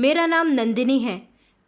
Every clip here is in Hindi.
मेरा नाम नंदिनी है।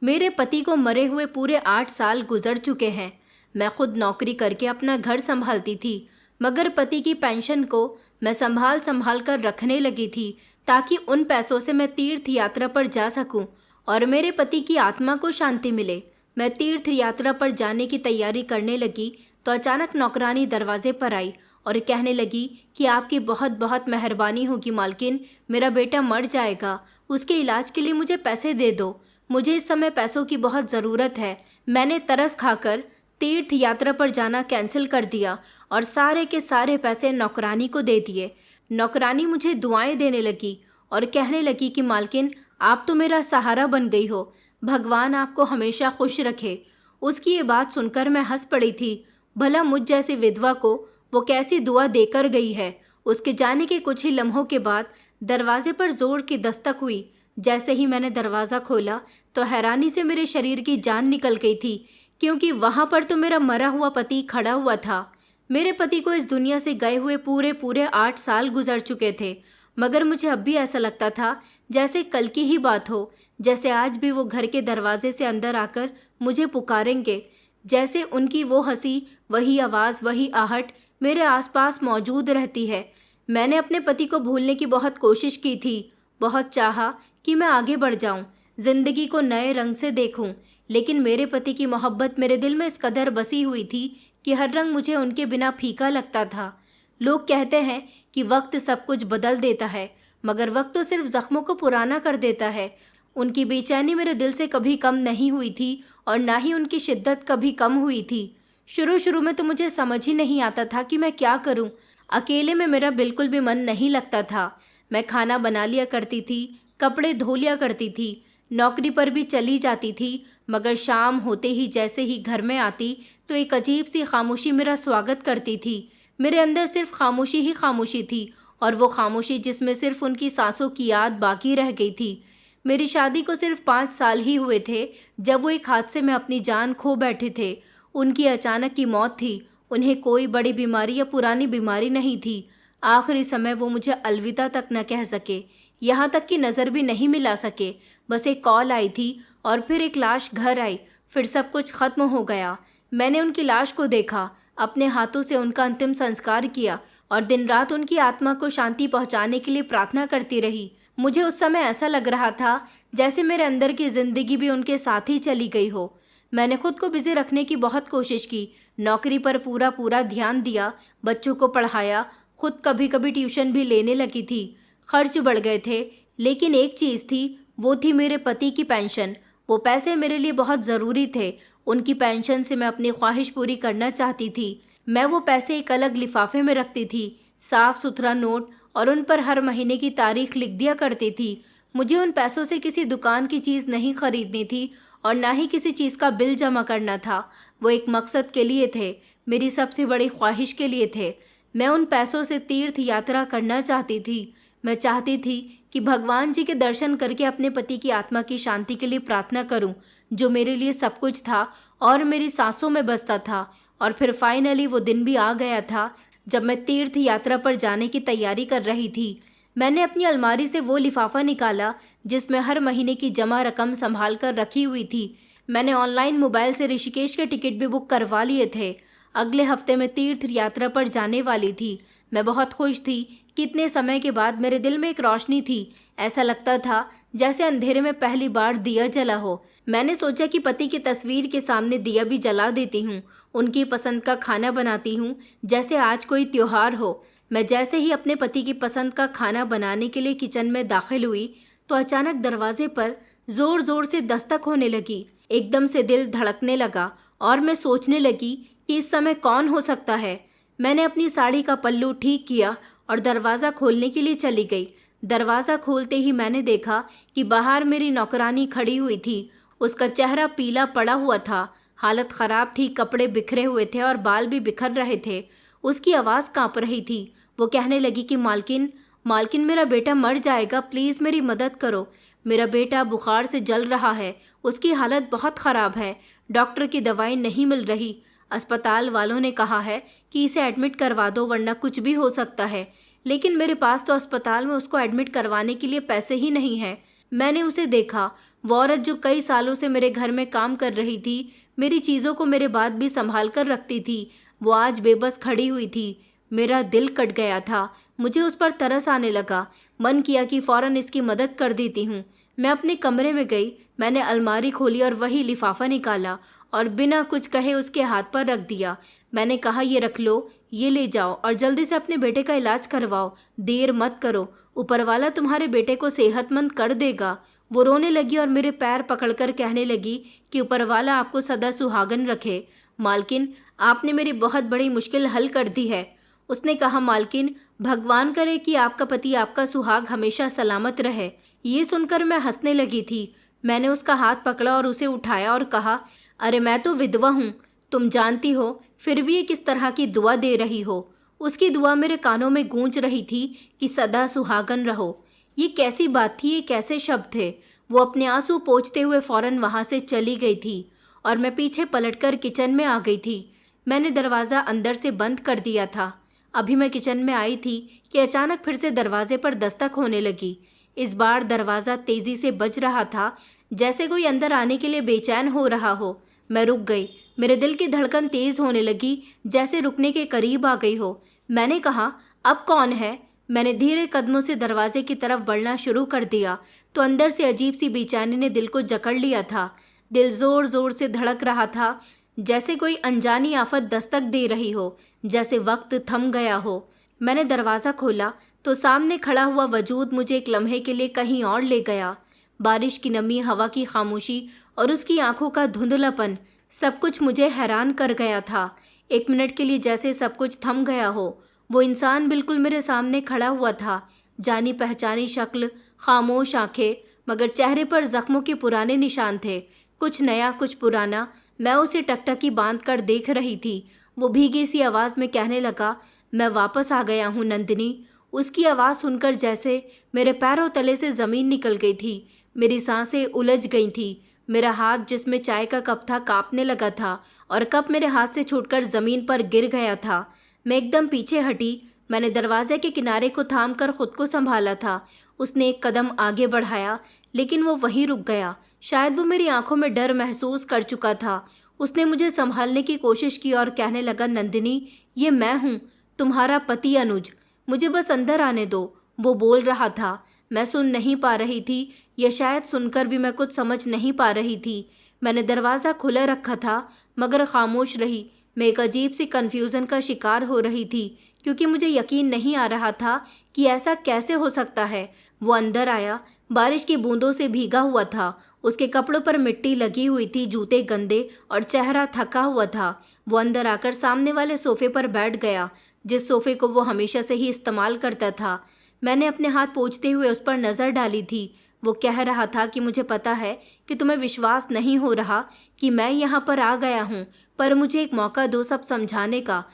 मेरे पति को मरे हुए पूरे 8 साल गुजर चुके हैं। मैं खुद नौकरी करके अपना घर संभालती थी, मगर पति की पेंशन को मैं संभाल संभाल कर रखने लगी थी ताकि उन पैसों से मैं तीर्थ यात्रा पर जा सकूं और मेरे पति की आत्मा को शांति मिले। मैं तीर्थ यात्रा पर जाने की तैयारी करने लगी तो अचानक नौकरानी दरवाजे पर आई और कहने लगी कि आपकी बहुत बहुत मेहरबानी होगी मालकिन, मेरा बेटा मर जाएगा, उसके इलाज के लिए मुझे पैसे दे दो। मुझे इस समय पैसों की बहुत ज़रूरत है। मैंने तरस खाकर तीर्थ यात्रा पर जाना कैंसिल कर दिया और सारे के सारे पैसे नौकरानी को दे दिए। नौकरानी मुझे दुआएं देने लगी और कहने लगी कि मालकिन, आप तो मेरा सहारा बन गई हो, भगवान आपको हमेशा खुश रखे। उसकी ये बात सुनकर मैं हंस पड़ी थी। भला मुझ जैसी विधवा को वो कैसी दुआ देकर गई है। उसके जाने के कुछ ही लम्हों के बाद दरवाजे पर जोर की दस्तक हुई। जैसे ही मैंने दरवाज़ा खोला तो हैरानी से मेरे शरीर की जान निकल गई थी, क्योंकि वहाँ पर तो मेरा मरा हुआ पति खड़ा हुआ था। मेरे पति को इस दुनिया से गए हुए पूरे पूरे 8 साल गुजर चुके थे, मगर मुझे अब भी ऐसा लगता था जैसे कल की ही बात हो, जैसे आज भी वो घर के दरवाजे से अंदर आकर मुझे पुकारेंगे, जैसे उनकी वो हंसी, वही आवाज़, वही आहट मेरे आसपास मौजूद रहती है। मैंने अपने पति को भूलने की बहुत कोशिश की थी, बहुत चाहा कि मैं आगे बढ़ जाऊं, जिंदगी को नए रंग से देखूं, लेकिन मेरे पति की मोहब्बत मेरे दिल में इस कदर बसी हुई थी कि हर रंग मुझे उनके बिना फीका लगता था। लोग कहते हैं कि वक्त सब कुछ बदल देता है, मगर वक्त तो सिर्फ जख्मों को पुराना कर देता है। उनकी बेचैनी मेरे दिल से कभी कम नहीं हुई थी और ना ही उनकी शिद्दत कभी कम हुई थी। शुरू शुरू में तो मुझे समझ ही नहीं आता था कि मैं क्या करूं। अकेले में मेरा बिल्कुल भी मन नहीं लगता था। मैं खाना बना लिया करती थी, कपड़े धो लिया करती थी, नौकरी पर भी चली जाती थी, मगर शाम होते ही जैसे ही घर में आती तो एक अजीब सी खामोशी मेरा स्वागत करती थी। मेरे अंदर सिर्फ खामोशी ही खामोशी थी, और वो खामोशी जिसमें सिर्फ उनकी सांसों की याद बाकी रह गई थी। मेरी शादी को सिर्फ 5 साल ही हुए थे जब वो एक हादसे में अपनी जान खो बैठे थे। उनकी अचानक की मौत थी। उन्हें कोई बड़ी बीमारी या पुरानी बीमारी नहीं थी। आखिरी समय वो मुझे अलविदा तक न कह सके, यहाँ तक कि नज़र भी नहीं मिला सके। बस एक कॉल आई थी और फिर एक लाश घर आई, फिर सब कुछ खत्म हो गया। मैंने उनकी लाश को देखा, अपने हाथों से उनका अंतिम संस्कार किया और दिन रात उनकी आत्मा को शांति पहुंचाने के लिए प्रार्थना करती रही। मुझे उस समय ऐसा लग रहा था जैसे मेरे अंदर की ज़िंदगी भी उनके साथ ही चली गई हो। मैंने खुद को बिजी रखने की बहुत कोशिश की, नौकरी पर पूरा पूरा ध्यान दिया, बच्चों को पढ़ाया, खुद कभी कभी ट्यूशन भी लेने लगी थी। खर्च बढ़ गए थे, लेकिन एक चीज़ थी, वो थी मेरे पति की पेंशन। वो पैसे मेरे लिए बहुत ज़रूरी थे। उनकी पेंशन से मैं अपनी ख्वाहिश पूरी करना चाहती थी। मैं वो पैसे एक अलग लिफाफे में रखती थी, साफ़ सुथरा नोट, और उन पर हर महीने की तारीख लिख दिया करती थी। मुझे उन पैसों से किसी दुकान की चीज़ नहीं खरीदनी थी और ना ही किसी चीज़ का बिल जमा करना था। वो एक मकसद के लिए थे, मेरी सबसे बड़ी ख्वाहिश के लिए थे। मैं उन पैसों से तीर्थ यात्रा करना चाहती थी। मैं चाहती थी कि भगवान जी के दर्शन करके अपने पति की आत्मा की शांति के लिए प्रार्थना करूं, जो मेरे लिए सब कुछ था और मेरी सांसों में बसता था। और फिर फाइनली वो दिन भी आ गया था जब मैं तीर्थ यात्रा पर जाने की तैयारी कर रही थी। मैंने अपनी अलमारी से वो लिफाफा निकाला जिसमें हर महीने की जमा रकम संभाल कर रखी हुई थी। मैंने ऑनलाइन मोबाइल से ऋषिकेश के टिकट भी बुक करवा लिए थे। अगले हफ्ते मैं तीर्थ यात्रा पर जाने वाली थी। मैं बहुत खुश थी। कितने समय के बाद मेरे दिल में एक रोशनी थी। ऐसा लगता था जैसे अंधेरे में पहली बार दिया जला हो। मैंने सोचा कि पति की तस्वीर के सामने दिया भी जला देती हूँ, उनकी पसंद का खाना बनाती हूँ जैसे आज कोई त्योहार हो। मैं जैसे ही अपने पति की पसंद का खाना बनाने के लिए किचन में दाखिल हुई तो अचानक दरवाजे पर ज़ोर ज़ोर से दस्तक होने लगी। एकदम से दिल धड़कने लगा और मैं सोचने लगी कि इस समय कौन हो सकता है। मैंने अपनी साड़ी का पल्लू ठीक किया और दरवाज़ा खोलने के लिए चली गई। दरवाज़ा खोलते ही मैंने देखा कि बाहर मेरी नौकरानी खड़ी हुई थी। उसका चेहरा पीला पड़ा हुआ था, हालत ख़राब थी, कपड़े बिखरे हुए थे और बाल भी बिखर रहे थे। उसकी आवाज़ काँप रही थी। वो कहने लगी कि मालकिन, मालकिन, मेरा बेटा मर जाएगा, प्लीज़ मेरी मदद करो। मेरा बेटा बुखार से जल रहा है, उसकी हालत बहुत ख़राब है, डॉक्टर की दवाई नहीं मिल रही। अस्पताल वालों ने कहा है कि इसे एडमिट करवा दो वरना कुछ भी हो सकता है, लेकिन मेरे पास तो अस्पताल में उसको एडमिट करवाने के लिए पैसे ही नहीं हैं। मैंने उसे देखा। वो औरत जो कई सालों से मेरे घर में काम कर रही थी, मेरी चीज़ों को मेरे बाद भी संभाल कर रखती थी, वो आज बेबस खड़ी हुई थी। मेरा दिल कट गया था। मुझे उस पर तरस आने लगा। मन किया कि फ़ौरन इसकी मदद कर देती हूँ। मैं अपने कमरे में गई। मैंने अलमारी खोली और वही लिफाफा निकाला और बिना कुछ कहे उसके हाथ पर रख दिया। मैंने कहा, ये रख लो, ये ले जाओ और जल्दी से अपने बेटे का इलाज करवाओ। देर मत करो, ऊपर वाला तुम्हारे बेटे को सेहतमंद कर देगा। वो रोने लगी और मेरे पैर पकड़कर कहने लगी कि ऊपर वाला आपको सदा सुहागन रखे। मालकिन, आपने मेरी बहुत बड़ी मुश्किल हल कर दी है। उसने कहा, मालकिन, भगवान करे कि आपका पति, आपका सुहाग हमेशा सलामत रहे। ये सुनकर मैं हंसने लगी थी। मैंने उसका हाथ पकड़ा और उसे उठाया और कहा, अरे मैं तो विधवा हूँ, तुम जानती हो, फिर भी ये किस तरह की दुआ दे रही हो। उसकी दुआ मेरे कानों में गूंज रही थी कि सदा सुहागन रहो। ये कैसी बात थी, ये कैसे शब्द थे। वो अपने आंसू पोंछते हुए फौरन वहां से चली गई थी और मैं पीछे पलटकर किचन में आ गई थी। मैंने दरवाज़ा अंदर से बंद कर दिया था। अभी मैं किचन में आई थी कि अचानक फिर से दरवाजे पर दस्तक होने लगी। इस बार दरवाज़ा तेज़ी से बज रहा था, जैसे कोई अंदर आने के लिए बेचैन हो रहा हो। मैं रुक गई। मेरे दिल की धड़कन तेज़ होने लगी, जैसे रुकने के करीब आ गई हो। मैंने कहा, अब कौन है? मैंने धीरे कदमों से दरवाजे की तरफ बढ़ना शुरू कर दिया तो अंदर से अजीब सी बेचैनी ने दिल को जकड़ लिया था। दिल ज़ोर ज़ोर से धड़क रहा था, जैसे कोई अनजानी आफत दस्तक दे रही हो, जैसे वक्त थम गया हो। मैंने दरवाज़ा खोला तो सामने खड़ा हुआ वजूद मुझे एक लम्हे के लिए कहीं और ले गया। बारिश की नमी, हवा की खामोशी और उसकी आंखों का धुंधलापन, सब कुछ मुझे हैरान कर गया था। एक मिनट के लिए जैसे सब कुछ थम गया हो। वो इंसान बिल्कुल मेरे सामने खड़ा हुआ था। जानी पहचानी शक्ल, खामोश आंखें, मगर चेहरे पर जख्मों के पुराने निशान थे। कुछ नया, कुछ पुराना। मैं उसे टकटकी बांध कर देख रही थी। वो भीगी सी आवाज़ में कहने लगा, मैं वापस आ गया हूँ नंदिनी। उसकी आवाज़ सुनकर जैसे मेरे पैरों तले से ज़मीन निकल गई थी। मेरी सांसें उलझ गई थी। मेरा हाथ जिसमें चाय का कप था कांपने लगा था और कप मेरे हाथ से छूटकर ज़मीन पर गिर गया था। मैं एकदम पीछे हटी। मैंने दरवाजे के किनारे को थाम कर खुद को संभाला था। उसने एक कदम आगे बढ़ाया, लेकिन वो वहीं रुक गया। शायद वो मेरी आंखों में डर महसूस कर चुका था। उसने मुझे संभालने की कोशिश की और कहने लगा, नंदिनी, ये मैं हूँ, तुम्हारा पति अनुज। मुझे बस अंदर आने दो। वो बोल रहा था। मैं सुन नहीं पा रही थी, या शायद सुनकर भी मैं कुछ समझ नहीं पा रही थी। मैंने दरवाज़ा खुला रखा था मगर खामोश रही। मैं एक अजीब सी कन्फ्यूज़न का शिकार हो रही थी, क्योंकि मुझे यकीन नहीं आ रहा था कि ऐसा कैसे हो सकता है। वो अंदर आया। बारिश की बूंदों से भीगा हुआ था। उसके कपड़ों पर मिट्टी लगी हुई थी, जूते गंदे और चेहरा थका हुआ था। वो अंदर आकर सामने वाले सोफे पर बैठ गया, जिस सोफे को वो हमेशा से ही इस्तेमाल करता था। मैंने अपने हाथ पोंछते हुए उस पर नज़र डाली थी। वो कह रहा था कि मुझे पता है कि तुम्हें विश्वास नहीं हो रहा कि मैं यहाँ पर आ गया हूँ, पर मुझे एक मौका दो सब समझाने का।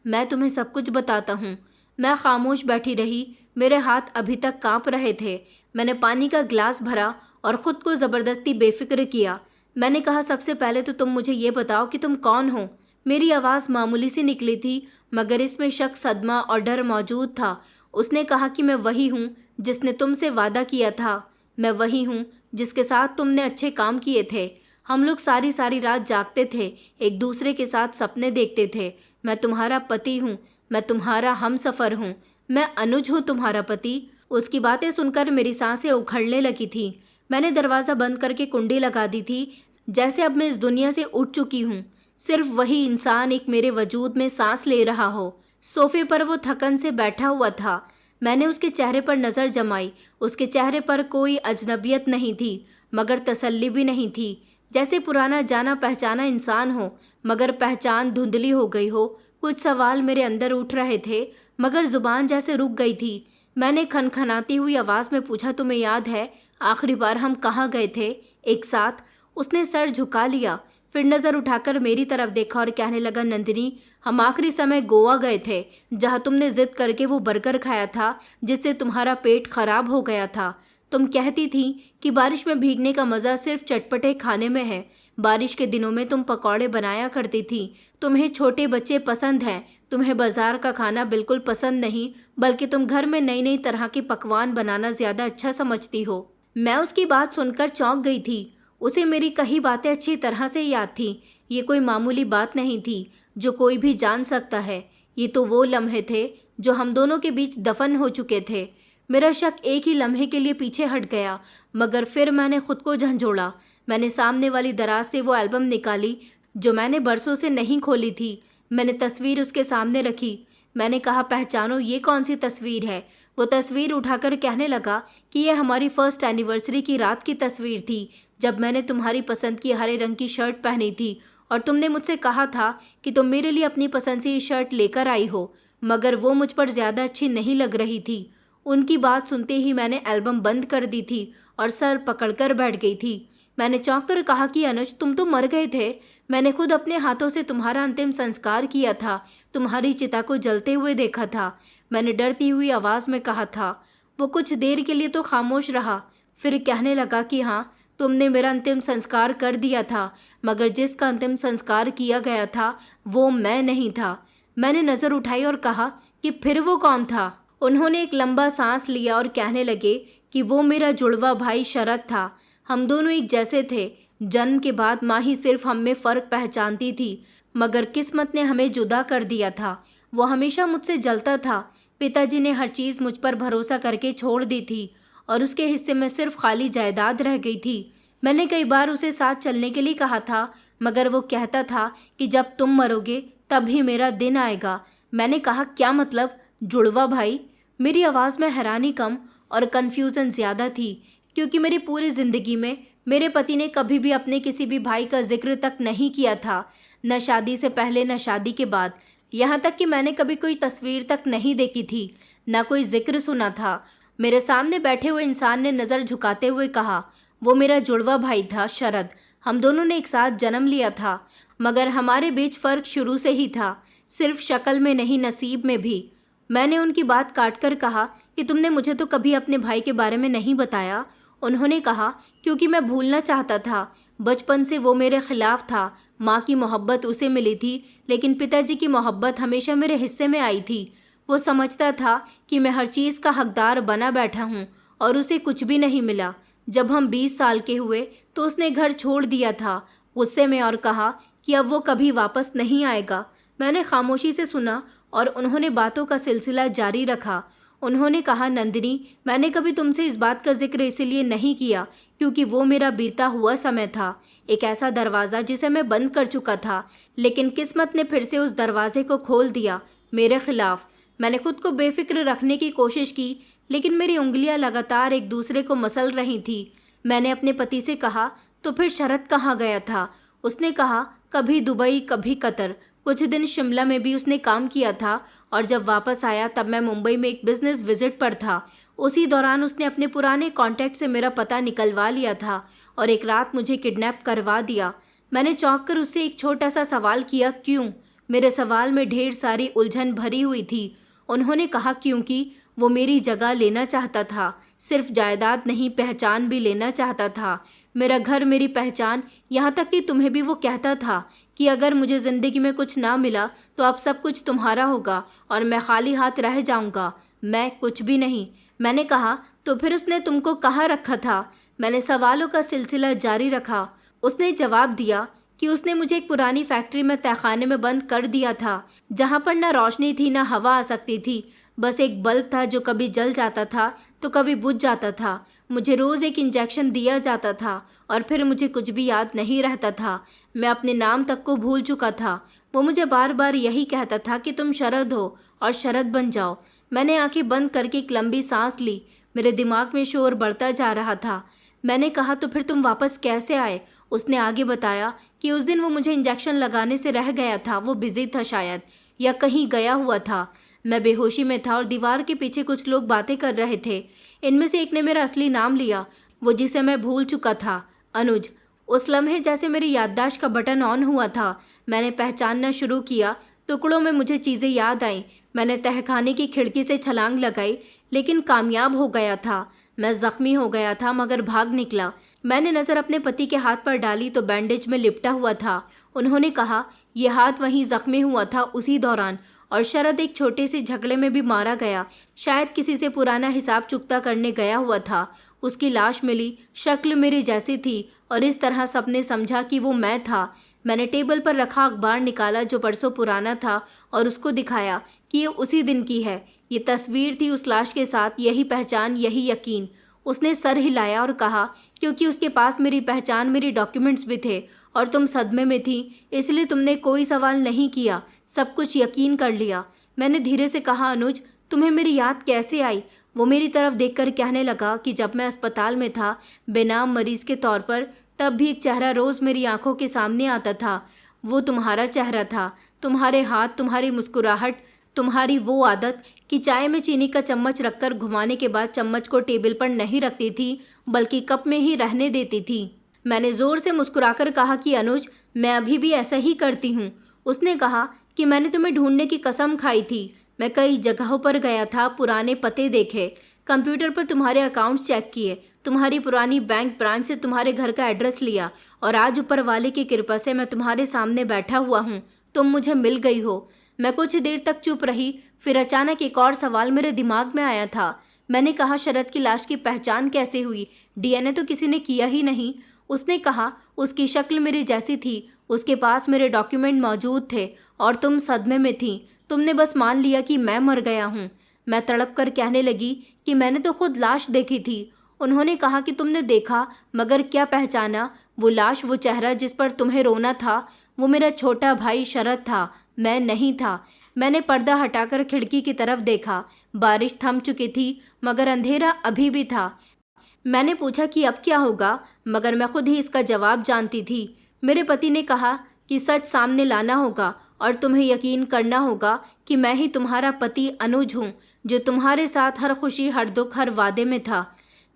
मैं तुम्हें सब कुछ बताता हूँ। मैं खामोश बैठी रही। मेरे हाथ अभी तक कांप रहे थे। मैंने पानी का गिलास भरा और ख़ुद को ज़बरदस्ती बेफिक्र किया। मैंने कहा, सबसे पहले तो तुम मुझे ये बताओ कि तुम कौन हो। मेरी आवाज़ मामूली सी निकली थी, मगर इसमें शक, सदमा और डर मौजूद था। उसने कहा कि मैं वही हूँ जिसने तुमसे वादा किया था। मैं वही हूँ जिसके साथ तुमने अच्छे काम किए थे। हम लोग सारी सारी रात जागते थे, एक दूसरे के साथ सपने देखते थे। मैं तुम्हारा पति हूँ, मैं तुम्हारा हमसफ़र हूँ, मैं अनुज हूँ तुम्हारा पति। उसकी बातें सुनकर मेरी सांसें उखड़ने लगी थी। मैंने दरवाज़ा बंद करके कुंडी लगा दी थी, जैसे अब मैं इस दुनिया से उठ चुकी हूँ। सिर्फ वही इंसान एक मेरे वजूद में सांस ले रहा हो। सोफे पर वो थकन से बैठा हुआ था। मैंने उसके चेहरे पर नज़र जमाई। उसके चेहरे पर कोई अजनबियत नहीं थी, मगर तसल्ली भी नहीं थी। जैसे पुराना जाना पहचाना इंसान हो, मगर पहचान धुंधली हो गई हो। कुछ सवाल मेरे अंदर उठ रहे थे, मगर ज़ुबान जैसे रुक गई थी। मैंने खनखनाती हुई आवाज़ में पूछा, तुम्हें याद है आखिरी बार हम कहाँ गए थे एक साथ? उसने सर झुका लिया, फिर नज़र उठाकर मेरी तरफ देखा और कहने लगा, नंदिनी, हम आखिरी समय गोवा गए थे, जहाँ तुमने ज़िद करके वो बर्गर खाया था जिससे तुम्हारा पेट खराब हो गया था। तुम कहती थी कि बारिश में भीगने का मज़ा सिर्फ चटपटे खाने में है। बारिश के दिनों में तुम पकौड़े बनाया करती थी। तुम्हें छोटे बच्चे पसंद हैं। तुम्हें बाज़ार का खाना बिल्कुल पसंद नहीं, बल्कि तुम घर में नई नई तरह के पकवान बनाना ज़्यादा अच्छा समझती हो। मैं उसकी बात सुनकर चौंक गई थी। उसे मेरी कही बातें अच्छी तरह से याद थी। ये कोई मामूली बात नहीं थी जो कोई भी जान सकता है। ये तो वो लम्हे थे जो हम दोनों के बीच दफन हो चुके थे। मेरा शक एक ही लम्हे के लिए पीछे हट गया, मगर फिर मैंने खुद को झंझोड़ा। मैंने सामने वाली दराज से वो एल्बम निकाली जो मैंने बरसों से नहीं खोली थी। मैंने तस्वीर उसके सामने रखी। मैंने कहा, पहचानो ये कौन सी तस्वीर है। वो तस्वीर उठाकर कहने लगा कि ये हमारी फर्स्ट एनिवर्सरी की रात की तस्वीर थी, जब मैंने तुम्हारी पसंद की हरे रंग की शर्ट पहनी थी और तुमने मुझसे कहा था कि तुम मेरे लिए अपनी पसंद से ये शर्ट लेकर आई हो, मगर वो मुझ पर ज़्यादा अच्छी नहीं लग रही थी। उनकी बात सुनते ही मैंने एल्बम बंद कर दी थी और सर पकड़कर बैठ गई थी। मैंने चौंक कर कहा कि अनुज, तुम तो मर गए थे। मैंने खुद अपने हाथों से तुम्हारा अंतिम संस्कार किया था, तुम्हारी चिता को जलते हुए देखा था। मैंने डरती हुई आवाज़ में कहा था। वो कुछ देर के लिए तो खामोश रहा, फिर कहने लगा कि हाँ, तुमने मेरा अंतिम संस्कार कर दिया था, मगर जिसका अंतिम संस्कार किया गया था वो मैं नहीं था। मैंने नज़र उठाई और कहा कि फिर वो कौन था। उन्होंने एक लंबा सांस लिया और कहने लगे कि वो मेरा जुड़वा भाई शरद था। हम दोनों एक जैसे थे। जन्म के बाद माँ ही सिर्फ हम में फ़र्क पहचानती थी, मगर किस्मत ने हमें जुदा कर दिया था। वो हमेशा मुझसे जलता था। पिताजी ने हर चीज़ मुझ पर भरोसा करके छोड़ दी थी और उसके हिस्से में सिर्फ खाली जायदाद रह गई थी। मैंने कई बार उसे साथ चलने के लिए कहा था, मगर वो कहता था कि जब तुम मरोगे तभी मेरा दिन आएगा। मैंने कहा, क्या मतलब, जुड़वा भाई? मेरी आवाज़ में हैरानी कम और कन्फ्यूज़न ज़्यादा थी, क्योंकि मेरी पूरी ज़िंदगी में मेरे पति ने कभी भी अपने किसी भी भाई का जिक्र तक नहीं किया था, न शादी से पहले न शादी के बाद। यहाँ तक कि मैंने कभी कोई तस्वीर तक नहीं देखी थी, न कोई जिक्र सुना था। मेरे सामने बैठे हुए इंसान ने नज़र झुकाते हुए कहा, वो मेरा जुड़वा भाई था शरद। हम दोनों ने एक साथ जन्म लिया था, मगर हमारे बीच फ़र्क शुरू से ही था, सिर्फ शक्ल में नहीं, नसीब में भी। मैंने उनकी बात काटकर कहा कि तुमने मुझे तो कभी अपने भाई के बारे में नहीं बताया। उन्होंने कहा, क्योंकि मैं भूलना चाहता था। बचपन से वो मेरे खिलाफ था। माँ की मोहब्बत उसे मिली थी, लेकिन पिताजी की मोहब्बत हमेशा मेरे हिस्से में आई थी। वो समझता था कि मैं हर चीज़ का हकदार बना बैठा हूँ और उसे कुछ भी नहीं मिला। जब हम 20 साल के हुए तो उसने घर छोड़ दिया था गुस्से में, और कहा कि अब वो कभी वापस नहीं आएगा। मैंने खामोशी से सुना और उन्होंने बातों का सिलसिला जारी रखा। उन्होंने कहा, नंदिनी, मैंने कभी तुमसे इस बात का जिक्र इसलिए नहीं किया क्योंकि वो मेरा बीता हुआ समय था, एक ऐसा दरवाज़ा जिसे मैं बंद कर चुका था, लेकिन किस्मत ने फिर से उस दरवाजे को खोल दिया मेरे खिलाफ। मैंने खुद को बेफिक्र रखने की कोशिश की, लेकिन मेरी उंगलियां लगातार एक दूसरे को मसल रही थी। मैंने अपने पति से कहा, तो फिर शरद कहाँ गया था? उसने कहा, कभी दुबई कभी कतर, कुछ दिन शिमला में भी उसने काम किया था, और जब वापस आया तब मैं मुंबई में एक बिज़नेस विजिट पर था। उसी दौरान उसने अपने पुराने कॉन्टैक्ट से मेरा पता निकलवा लिया था और एक रात मुझे किडनैप करवा दिया। मैंने चौंक कर उससे एक छोटा सा सवाल किया, क्यों? मेरे सवाल में ढेर सारी उलझन भरी हुई थी। उन्होंने कहा, क्योंकि वो मेरी जगह लेना चाहता था, सिर्फ जायदाद नहीं, पहचान भी लेना चाहता था। मेरा घर, मेरी पहचान, यहाँ तक कि तुम्हें भी वो कहता था कि अगर मुझे ज़िंदगी में कुछ ना मिला तो अब सब कुछ तुम्हारा होगा और मैं खाली हाथ रह जाऊँगा। मैं कुछ भी नहीं। मैंने कहा, तो फिर उसने तुमको कहाँ रखा था? मैंने सवालों का सिलसिला जारी रखा। उसने जवाब दिया कि उसने मुझे एक पुरानी फैक्ट्री में तहखाने में बंद कर दिया था, जहाँ पर ना रोशनी थी ना हवा आ सकती थी। बस एक बल्ब था जो कभी जल जाता था तो कभी बुझ जाता था। मुझे रोज़ एक इंजेक्शन दिया जाता था और फिर मुझे कुछ भी याद नहीं रहता था। मैं अपने नाम तक को भूल चुका था। वो मुझे बार बार यही कहता था कि तुम शरद हो और शरद बन जाओ। मैंने आंखें बंद करके एक लंबी सांस ली। मेरे दिमाग में शोर बढ़ता जा रहा था। मैंने कहा, तो फिर तुम वापस कैसे आए? उसने आगे बताया कि उस दिन वो मुझे इंजेक्शन लगाने से रह गया था। वो बिजी था शायद, या कहीं गया हुआ था। मैं बेहोशी में था और दीवार के पीछे कुछ लोग बातें कर रहे थे। इनमें से एक ने मेरा असली नाम लिया, वो जिसे मैं भूल चुका था, अनुज। उस लम्हे जैसे मेरी याददाश्त का बटन ऑन हुआ था। मैंने पहचानना शुरू किया। टुकड़ों में मुझे चीज़ें याद आईं। मैंने तहखाने की खिड़की से छलांग लगाई, लेकिन कामयाब हो गया था। मैं ज़ख्मी हो गया था मगर भाग निकला। मैंने नज़र अपने पति के हाथ पर डाली तो बैंडेज में लिपटा हुआ था। उन्होंने कहा, यह हाथ वहीं ज़ख्मी हुआ था उसी दौरान, और शरद एक छोटे से झगड़े में भी मारा गया। शायद किसी से पुराना हिसाब चुकता करने गया हुआ था। उसकी लाश मिली, शक्ल मेरी जैसी थी और इस तरह सबने समझा कि वो मैं था। मैंने टेबल पर रखा अखबार निकाला जो परसों पुराना था और उसको दिखाया कि ये उसी दिन की है। ये तस्वीर थी उस लाश के साथ, यही पहचान, यही यकीन। उसने सर हिलाया और कहा, क्योंकि उसके पास मेरी पहचान, मेरे डॉक्यूमेंट्स भी थे और तुम सदमे में थी, इसलिए तुमने कोई सवाल नहीं किया, सब कुछ यकीन कर लिया। मैंने धीरे से कहा, अनुज, तुम्हें मेरी याद कैसे आई? वो मेरी तरफ देखकर कहने लगा कि जब मैं अस्पताल में था बेनाम मरीज के तौर पर, तब भी एक चेहरा रोज़ मेरी आंखों के सामने आता था। वो तुम्हारा चेहरा था। तुम्हारे हाथ, तुम्हारी मुस्कुराहट, तुम्हारी वो आदत कि चाय में चीनी का चम्मच रखकर घुमाने के बाद चम्मच को टेबल पर नहीं रखती थी, बल्कि कप में ही रहने देती थी। मैंने ज़ोर से मुस्कुराकर कहा कि अनुज, मैं अभी भी ऐसा ही करती हूँ। उसने कहा कि मैंने तुम्हें ढूंढने की कसम खाई थी। मैं कई जगहों पर गया था, पुराने पते देखे, कंप्यूटर पर तुम्हारे अकाउंट्स चेक किए, तुम्हारी पुरानी बैंक ब्रांच से तुम्हारे घर का एड्रेस लिया और आज ऊपर वाले की कृपा से मैं तुम्हारे सामने बैठा हुआ हूँ। तुम मुझे मिल गई हो। मैं कुछ देर तक चुप रही, फिर अचानक एक और सवाल मेरे दिमाग में आया था। मैंने कहा, शरद की लाश की पहचान कैसे हुई? डीएनए तो किसी ने किया ही नहीं। उसने कहा, उसकी शक्ल मेरी जैसी थी, उसके पास मेरे डॉक्यूमेंट मौजूद थे और तुम सदमे में थी। तुमने बस मान लिया कि मैं मर गया हूँ। मैं तड़प कर कहने लगी कि मैंने तो खुद लाश देखी थी। उन्होंने कहा कि तुमने देखा, मगर क्या पहचाना? वो लाश, वो चेहरा जिस पर तुम्हें रोना था, वो मेरा छोटा भाई शरद था, मैं नहीं था। मैंने पर्दा हटाकर खिड़की की तरफ देखा। बारिश थम चुकी थी, मगर अंधेरा अभी भी था। मैंने पूछा कि अब क्या होगा, मगर मैं खुद ही इसका जवाब जानती थी। मेरे पति ने कहा कि सच सामने लाना होगा और तुम्हें यकीन करना होगा कि मैं ही तुम्हारा पति अनुज हूँ, जो तुम्हारे साथ हर खुशी, हर दुख, हर वादे में था।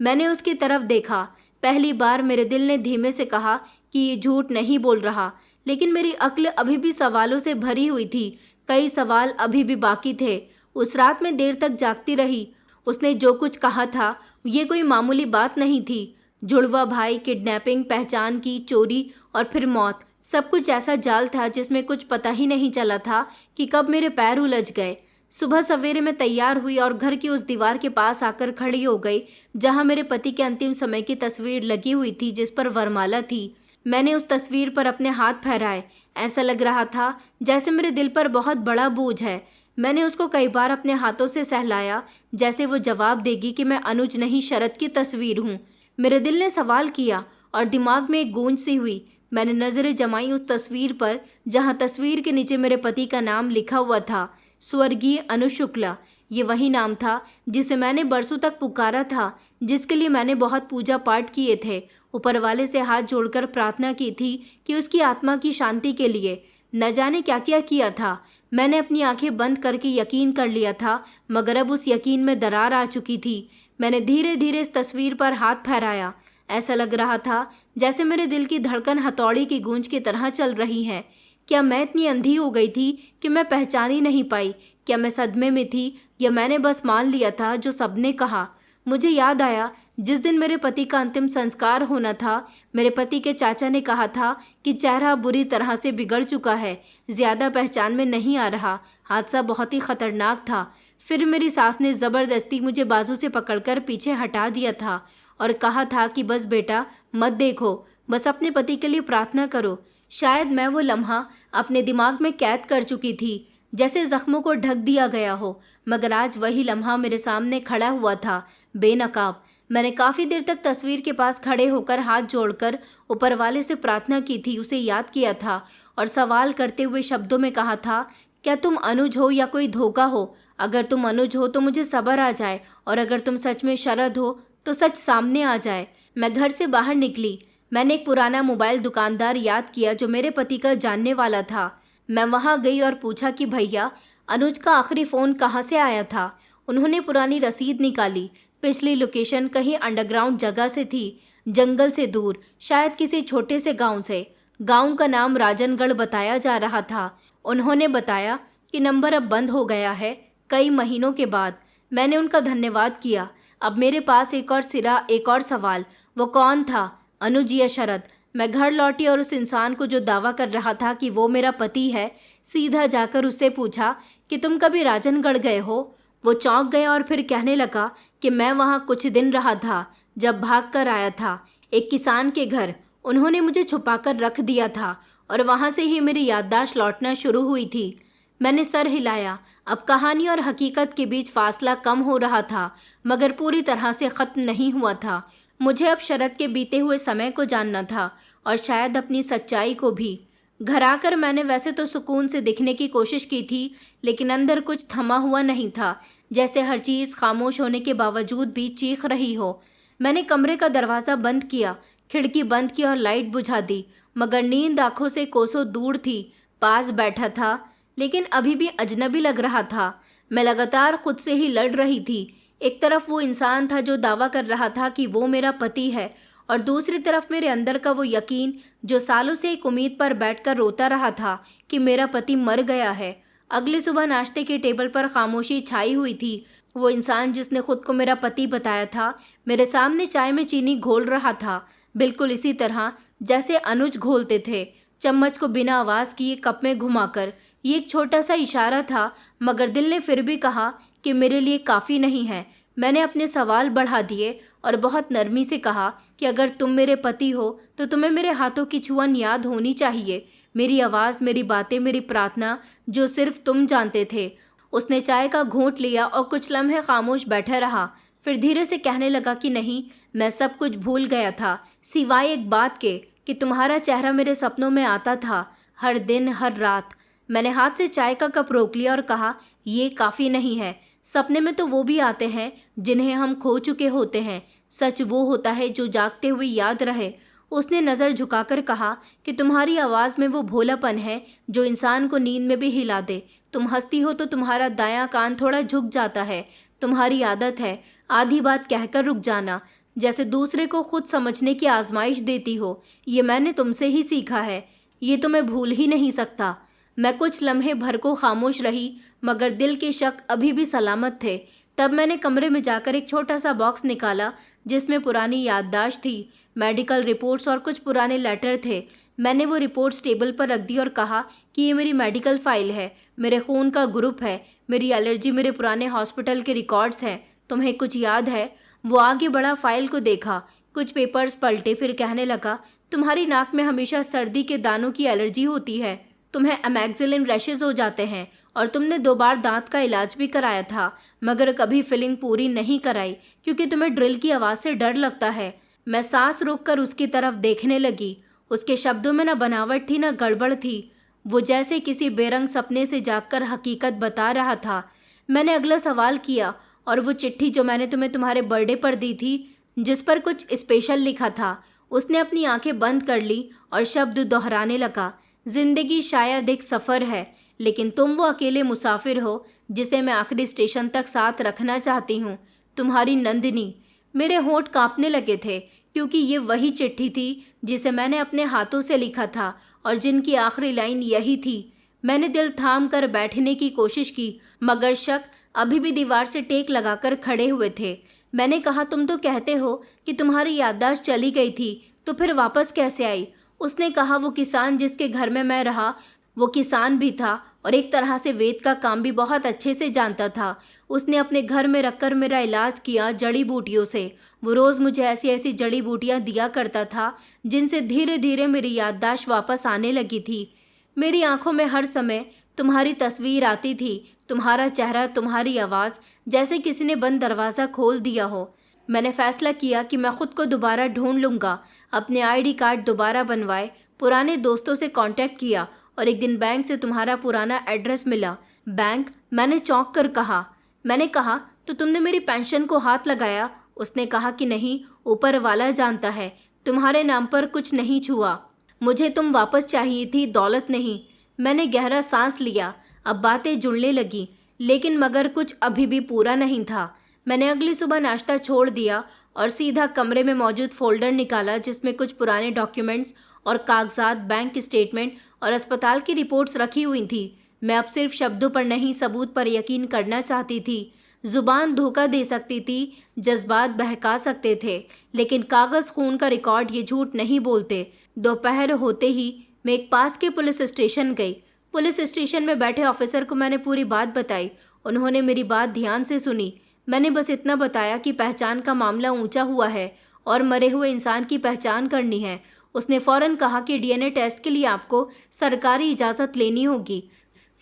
मैंने उसकी तरफ देखा। पहली बार मेरे दिल ने धीमे से कहा कि ये झूठ नहीं बोल रहा, लेकिन मेरी अक्ल अभी भी सवालों से भरी हुई थी। कई सवाल अभी भी बाकी थे। उस रात में देर तक जागती रही। उसने जो कुछ कहा था ये कोई मामूली बात नहीं थी। जुड़वा भाई, किडनैपिंग, पहचान की चोरी और फिर मौत, सब कुछ ऐसा जाल था जिसमें कुछ पता ही नहीं चला था कि कब मेरे पैर उलझ गए। सुबह सवेरे मैं तैयार हुई और घर की उस दीवार के पास आकर खड़ी हो गई जहां मेरे पति के अंतिम समय की तस्वीर लगी हुई थी, जिस पर वरमाला थी। मैंने उस तस्वीर पर अपने हाथ फहराए। ऐसा लग रहा था जैसे मेरे दिल पर बहुत बड़ा बोझ है। मैंने उसको कई बार अपने हाथों से सहलाया, जैसे वो जवाब देगी कि मैं अनुज नहीं, शरद की तस्वीर हूँ। मेरे दिल ने सवाल किया और दिमाग में एक गूंज सी हुई। मैंने नज़रें जमाई उस तस्वीर पर जहाँ तस्वीर के नीचे मेरे पति का नाम लिखा हुआ था, स्वर्गीय अनुज शुक्ला। ये वही नाम था जिसे मैंने बरसों तक पुकारा था, जिसके लिए मैंने बहुत पूजा पाठ किए थे, ऊपर वाले से हाथ जोड़कर प्रार्थना की थी कि उसकी आत्मा की शांति के लिए। न जाने क्या क्या किया था। मैंने अपनी आंखें बंद करके यकीन कर लिया था, मगर अब उस यकीन में दरार आ चुकी थी। मैंने धीरे धीरे इस तस्वीर पर हाथ फहराया। ऐसा लग रहा था जैसे मेरे दिल की धड़कन हथौड़ी की गूंज की तरह चल रही है। क्या मैं इतनी अंधी हो गई थी कि मैं पहचान ही नहीं पाई? क्या मैं सदमे में थी या मैंने बस मान लिया था जो सबने कहा? मुझे याद आया जिस दिन मेरे पति का अंतिम संस्कार होना था, मेरे पति के चाचा ने कहा था कि चेहरा बुरी तरह से बिगड़ चुका है, ज़्यादा पहचान में नहीं आ रहा, हादसा बहुत ही खतरनाक था। फिर मेरी सास ने ज़बरदस्ती मुझे बाजू से पकड़कर पीछे हटा दिया था और कहा था कि बस बेटा, मत देखो, बस अपने पति के लिए प्रार्थना करो। शायद मैं वो लम्हा अपने दिमाग में कैद कर चुकी थी, जैसे जख्मों को ढक दिया गया हो, मगर आज वही लम्हा मेरे सामने खड़ा हुआ था, बेनकाब। मैंने काफ़ी देर तक तस्वीर के पास खड़े होकर हाथ जोड़कर ऊपर वाले से प्रार्थना की थी, उसे याद किया था और सवाल करते हुए शब्दों में कहा था, क्या तुम अनुज हो या कोई धोखा हो? अगर तुम अनुज हो तो मुझे सब्र आ जाए, और अगर तुम सच में शरद हो तो सच सामने आ जाए। मैं घर से बाहर निकली। मैंने एक पुराना मोबाइल दुकानदार याद किया जो मेरे पति का जानने वाला था। मैं वहां गई और पूछा कि भैया, अनुज का आखिरी फ़ोन कहाँ से आया था? उन्होंने पुरानी रसीद निकाली। पिछली लोकेशन कहीं अंडरग्राउंड जगह से थी, जंगल से दूर, शायद किसी छोटे से गांव से। गांव का नाम राजनगढ़ बताया जा रहा था। उन्होंने बताया कि नंबर अब बंद हो गया है, कई महीनों के बाद। मैंने उनका धन्यवाद किया। अब मेरे पास एक और सिरा, एक और सवाल, वो कौन था, अनुज या शरद? मैं घर लौटी और उस इंसान को जो दावा कर रहा था कि वो मेरा पति है, सीधा जाकर उससे पूछा कि तुम कभी राजनगढ़ गए हो? वो चौंक गया और फिर कहने लगा कि मैं वहाँ कुछ दिन रहा था, जब भाग कर आया था एक किसान के घर। उन्होंने मुझे छुपाकर रख दिया था और वहाँ से ही मेरी याददाश्त लौटना शुरू हुई थी। मैंने सर हिलाया। अब कहानी और हकीकत के बीच फासला कम हो रहा था, मगर पूरी तरह से ख़त्म नहीं हुआ था। मुझे अब शरद के बीते हुए समय को जानना था और शायद अपनी सच्चाई को भी। घर आकर मैंने वैसे तो सुकून से दिखने की कोशिश की थी, लेकिन अंदर कुछ थमा हुआ नहीं था, जैसे हर चीज़ खामोश होने के बावजूद भी चीख रही हो। मैंने कमरे का दरवाज़ा बंद किया, खिड़की बंद की और लाइट बुझा दी, मगर नींद आंखों से कोसों दूर थी। पास बैठा था, लेकिन अभी भी अजनबी लग रहा था। मैं लगातार खुद से ही लड़ रही थी। एक तरफ वो इंसान था जो दावा कर रहा था कि वो मेरा पति है, और दूसरी तरफ मेरे अंदर का वो यकीन जो सालों से एक उम्मीद पर बैठकर रोता रहा था कि मेरा पति मर गया है। अगली सुबह नाश्ते के टेबल पर खामोशी छाई हुई थी। वो इंसान जिसने खुद को मेरा पति बताया था, मेरे सामने चाय में चीनी घोल रहा था, बिल्कुल इसी तरह जैसे अनुज घोलते थे, चम्मच को बिना आवाज़ किए कप में घुमाकर। ये एक छोटा सा इशारा था, मगर दिल ने फिर भी कहा कि मेरे लिए काफ़ी नहीं है। मैंने अपने सवाल बढ़ा दिए और बहुत नरमी से कहा कि अगर तुम मेरे पति हो तो तुम्हें मेरे हाथों की छुअन याद होनी चाहिए, मेरी आवाज़, मेरी बातें, मेरी प्रार्थना, जो सिर्फ तुम जानते थे। उसने चाय का घूंट लिया और कुछ लम्हे खामोश बैठा रहा, फिर धीरे से कहने लगा कि नहीं, मैं सब कुछ भूल गया था, सिवाय एक बात के कि तुम्हारा चेहरा मेरे सपनों में आता था, हर दिन, हर रात। मैंने हाथ से चाय का कप रोक लिया और कहा, ये काफ़ी नहीं है। सपने में तो वो भी आते हैं जिन्हें हम खो चुके होते हैं। सच वो होता है जो जागते हुए याद रहे। उसने नज़र झुकाकर कहा कि तुम्हारी आवाज़ में वो भोलापन है जो इंसान को नींद में भी हिला दे। तुम हंसती हो तो तुम्हारा दायां कान थोड़ा झुक जाता है। तुम्हारी आदत है आधी बात कहकर रुक जाना, जैसे दूसरे को खुद समझने की आजमाइश देती हो। ये मैंने तुमसे ही सीखा है, ये तो मैं भूल ही नहीं सकता। मैं कुछ लम्हे भर को खामोश रही, मगर दिल के शक अभी भी सलामत थे। तब मैंने कमरे में जाकर एक छोटा सा बॉक्स निकाला जिसमें पुरानी याददाश्त थी, मेडिकल रिपोर्ट्स और कुछ पुराने लेटर थे। मैंने वो रिपोर्ट्स टेबल पर रख दी और कहा कि ये मेरी मेडिकल फाइल है, मेरे खून का ग्रुप है, मेरी एलर्जी, मेरे पुराने हॉस्पिटल के रिकॉर्ड्स हैं। तुम्हें कुछ याद है? वो आगे बढ़ा, फाइल को देखा, कुछ पेपर्स पलटे, फिर कहने लगा, तुम्हारी नाक में हमेशा सर्दी के दानों की एलर्जी होती है, तुम्हें अमेक्सिलिन रैशेज हो जाते हैं, और तुमने 2 बार दांत का इलाज भी कराया था, मगर कभी फिलिंग पूरी नहीं कराई क्योंकि तुम्हें ड्रिल की आवाज़ से डर लगता है। मैं सांस रोककर उसकी तरफ देखने लगी। उसके शब्दों में न बनावट थी न गड़बड़ थी। वो जैसे किसी बेरंग सपने से जागकर हकीकत बता रहा था। मैंने अगला सवाल किया, और वो चिट्ठी जो मैंने तुम्हें तुम्हारे बर्थडे पर दी थी, जिस पर कुछ स्पेशल लिखा था। उसने अपनी आंखें बंद कर ली और शब्द दोहराने लगा, जिंदगी शायद एक सफ़र है, लेकिन तुम वो अकेले मुसाफिर हो जिसे मैं आखिरी स्टेशन तक साथ रखना चाहती हूँ। तुम्हारी नंदिनी। मेरे होंठ कांपने लगे थे, क्योंकि ये वही चिट्ठी थी जिसे मैंने अपने हाथों से लिखा था और जिनकी आखिरी लाइन यही थी। मैंने दिल थाम कर बैठने की कोशिश की, मगर शक अभी भी दीवार से टेक लगाकर खड़े हुए थे। मैंने कहा, तुम तो कहते हो कि तुम्हारी याददाश्त चली गई थी, तो फिर वापस कैसे आई? उसने कहा, वो किसान जिसके घर में मैं रहा, वो किसान भी था और एक तरह से वेद का काम भी बहुत अच्छे से जानता था। उसने अपने घर में रखकर मेरा इलाज किया जड़ी बूटियों से। वो रोज़ मुझे ऐसी ऐसी जड़ी बूटियाँ दिया करता था जिनसे धीरे धीरे मेरी याददाश्त वापस आने लगी थी। मेरी आंखों में हर समय तुम्हारी तस्वीर आती थी, तुम्हारा चेहरा, तुम्हारी आवाज़, जैसे किसी ने बंद दरवाज़ा खोल दिया हो। मैंने फैसला किया कि मैं खुद को दोबारा ढूंढ लूँगा। अपने आईडी कार्ड दोबारा बनवाए, पुराने दोस्तों से कांटेक्ट किया और एक दिन बैंक से तुम्हारा पुराना एड्रेस मिला। बैंक? मैंने चौंक कर कहा। मैंने कहा, तो तुमने मेरी पेंशन को हाथ लगाया? उसने कहा कि नहीं, ऊपर वाला जानता है, तुम्हारे नाम पर कुछ नहीं छुआ। मुझे तुम वापस चाहिए थी, दौलत नहीं। मैंने गहरा सांस लिया। अब बातें जुड़ने लगी, लेकिन मगर कुछ अभी भी पूरा नहीं था। मैंने अगली सुबह नाश्ता छोड़ दिया और सीधा कमरे में मौजूद फोल्डर निकाला जिसमें कुछ पुराने डॉक्यूमेंट्स और कागजात, बैंक स्टेटमेंट और अस्पताल की रिपोर्ट्स रखी हुई थी। मैं अब सिर्फ शब्दों पर नहीं, सबूत पर यकीन करना चाहती थी। जुबान धोखा दे सकती थी, जज्बात बहका सकते थे, लेकिन कागज़ खून का रिकॉर्ड ये झूठ नहीं बोलते। दोपहर होते ही मैं एक पास के पुलिस स्टेशन गई। पुलिस स्टेशन में बैठे ऑफिसर को मैंने पूरी बात बताई। उन्होंने मेरी बात ध्यान से सुनी। मैंने बस इतना बताया कि पहचान का मामला ऊंचा हुआ है और मरे हुए इंसान की पहचान करनी है। उसने फ़ौरन कहा कि डीएनए टेस्ट के लिए आपको सरकारी इजाज़त लेनी होगी,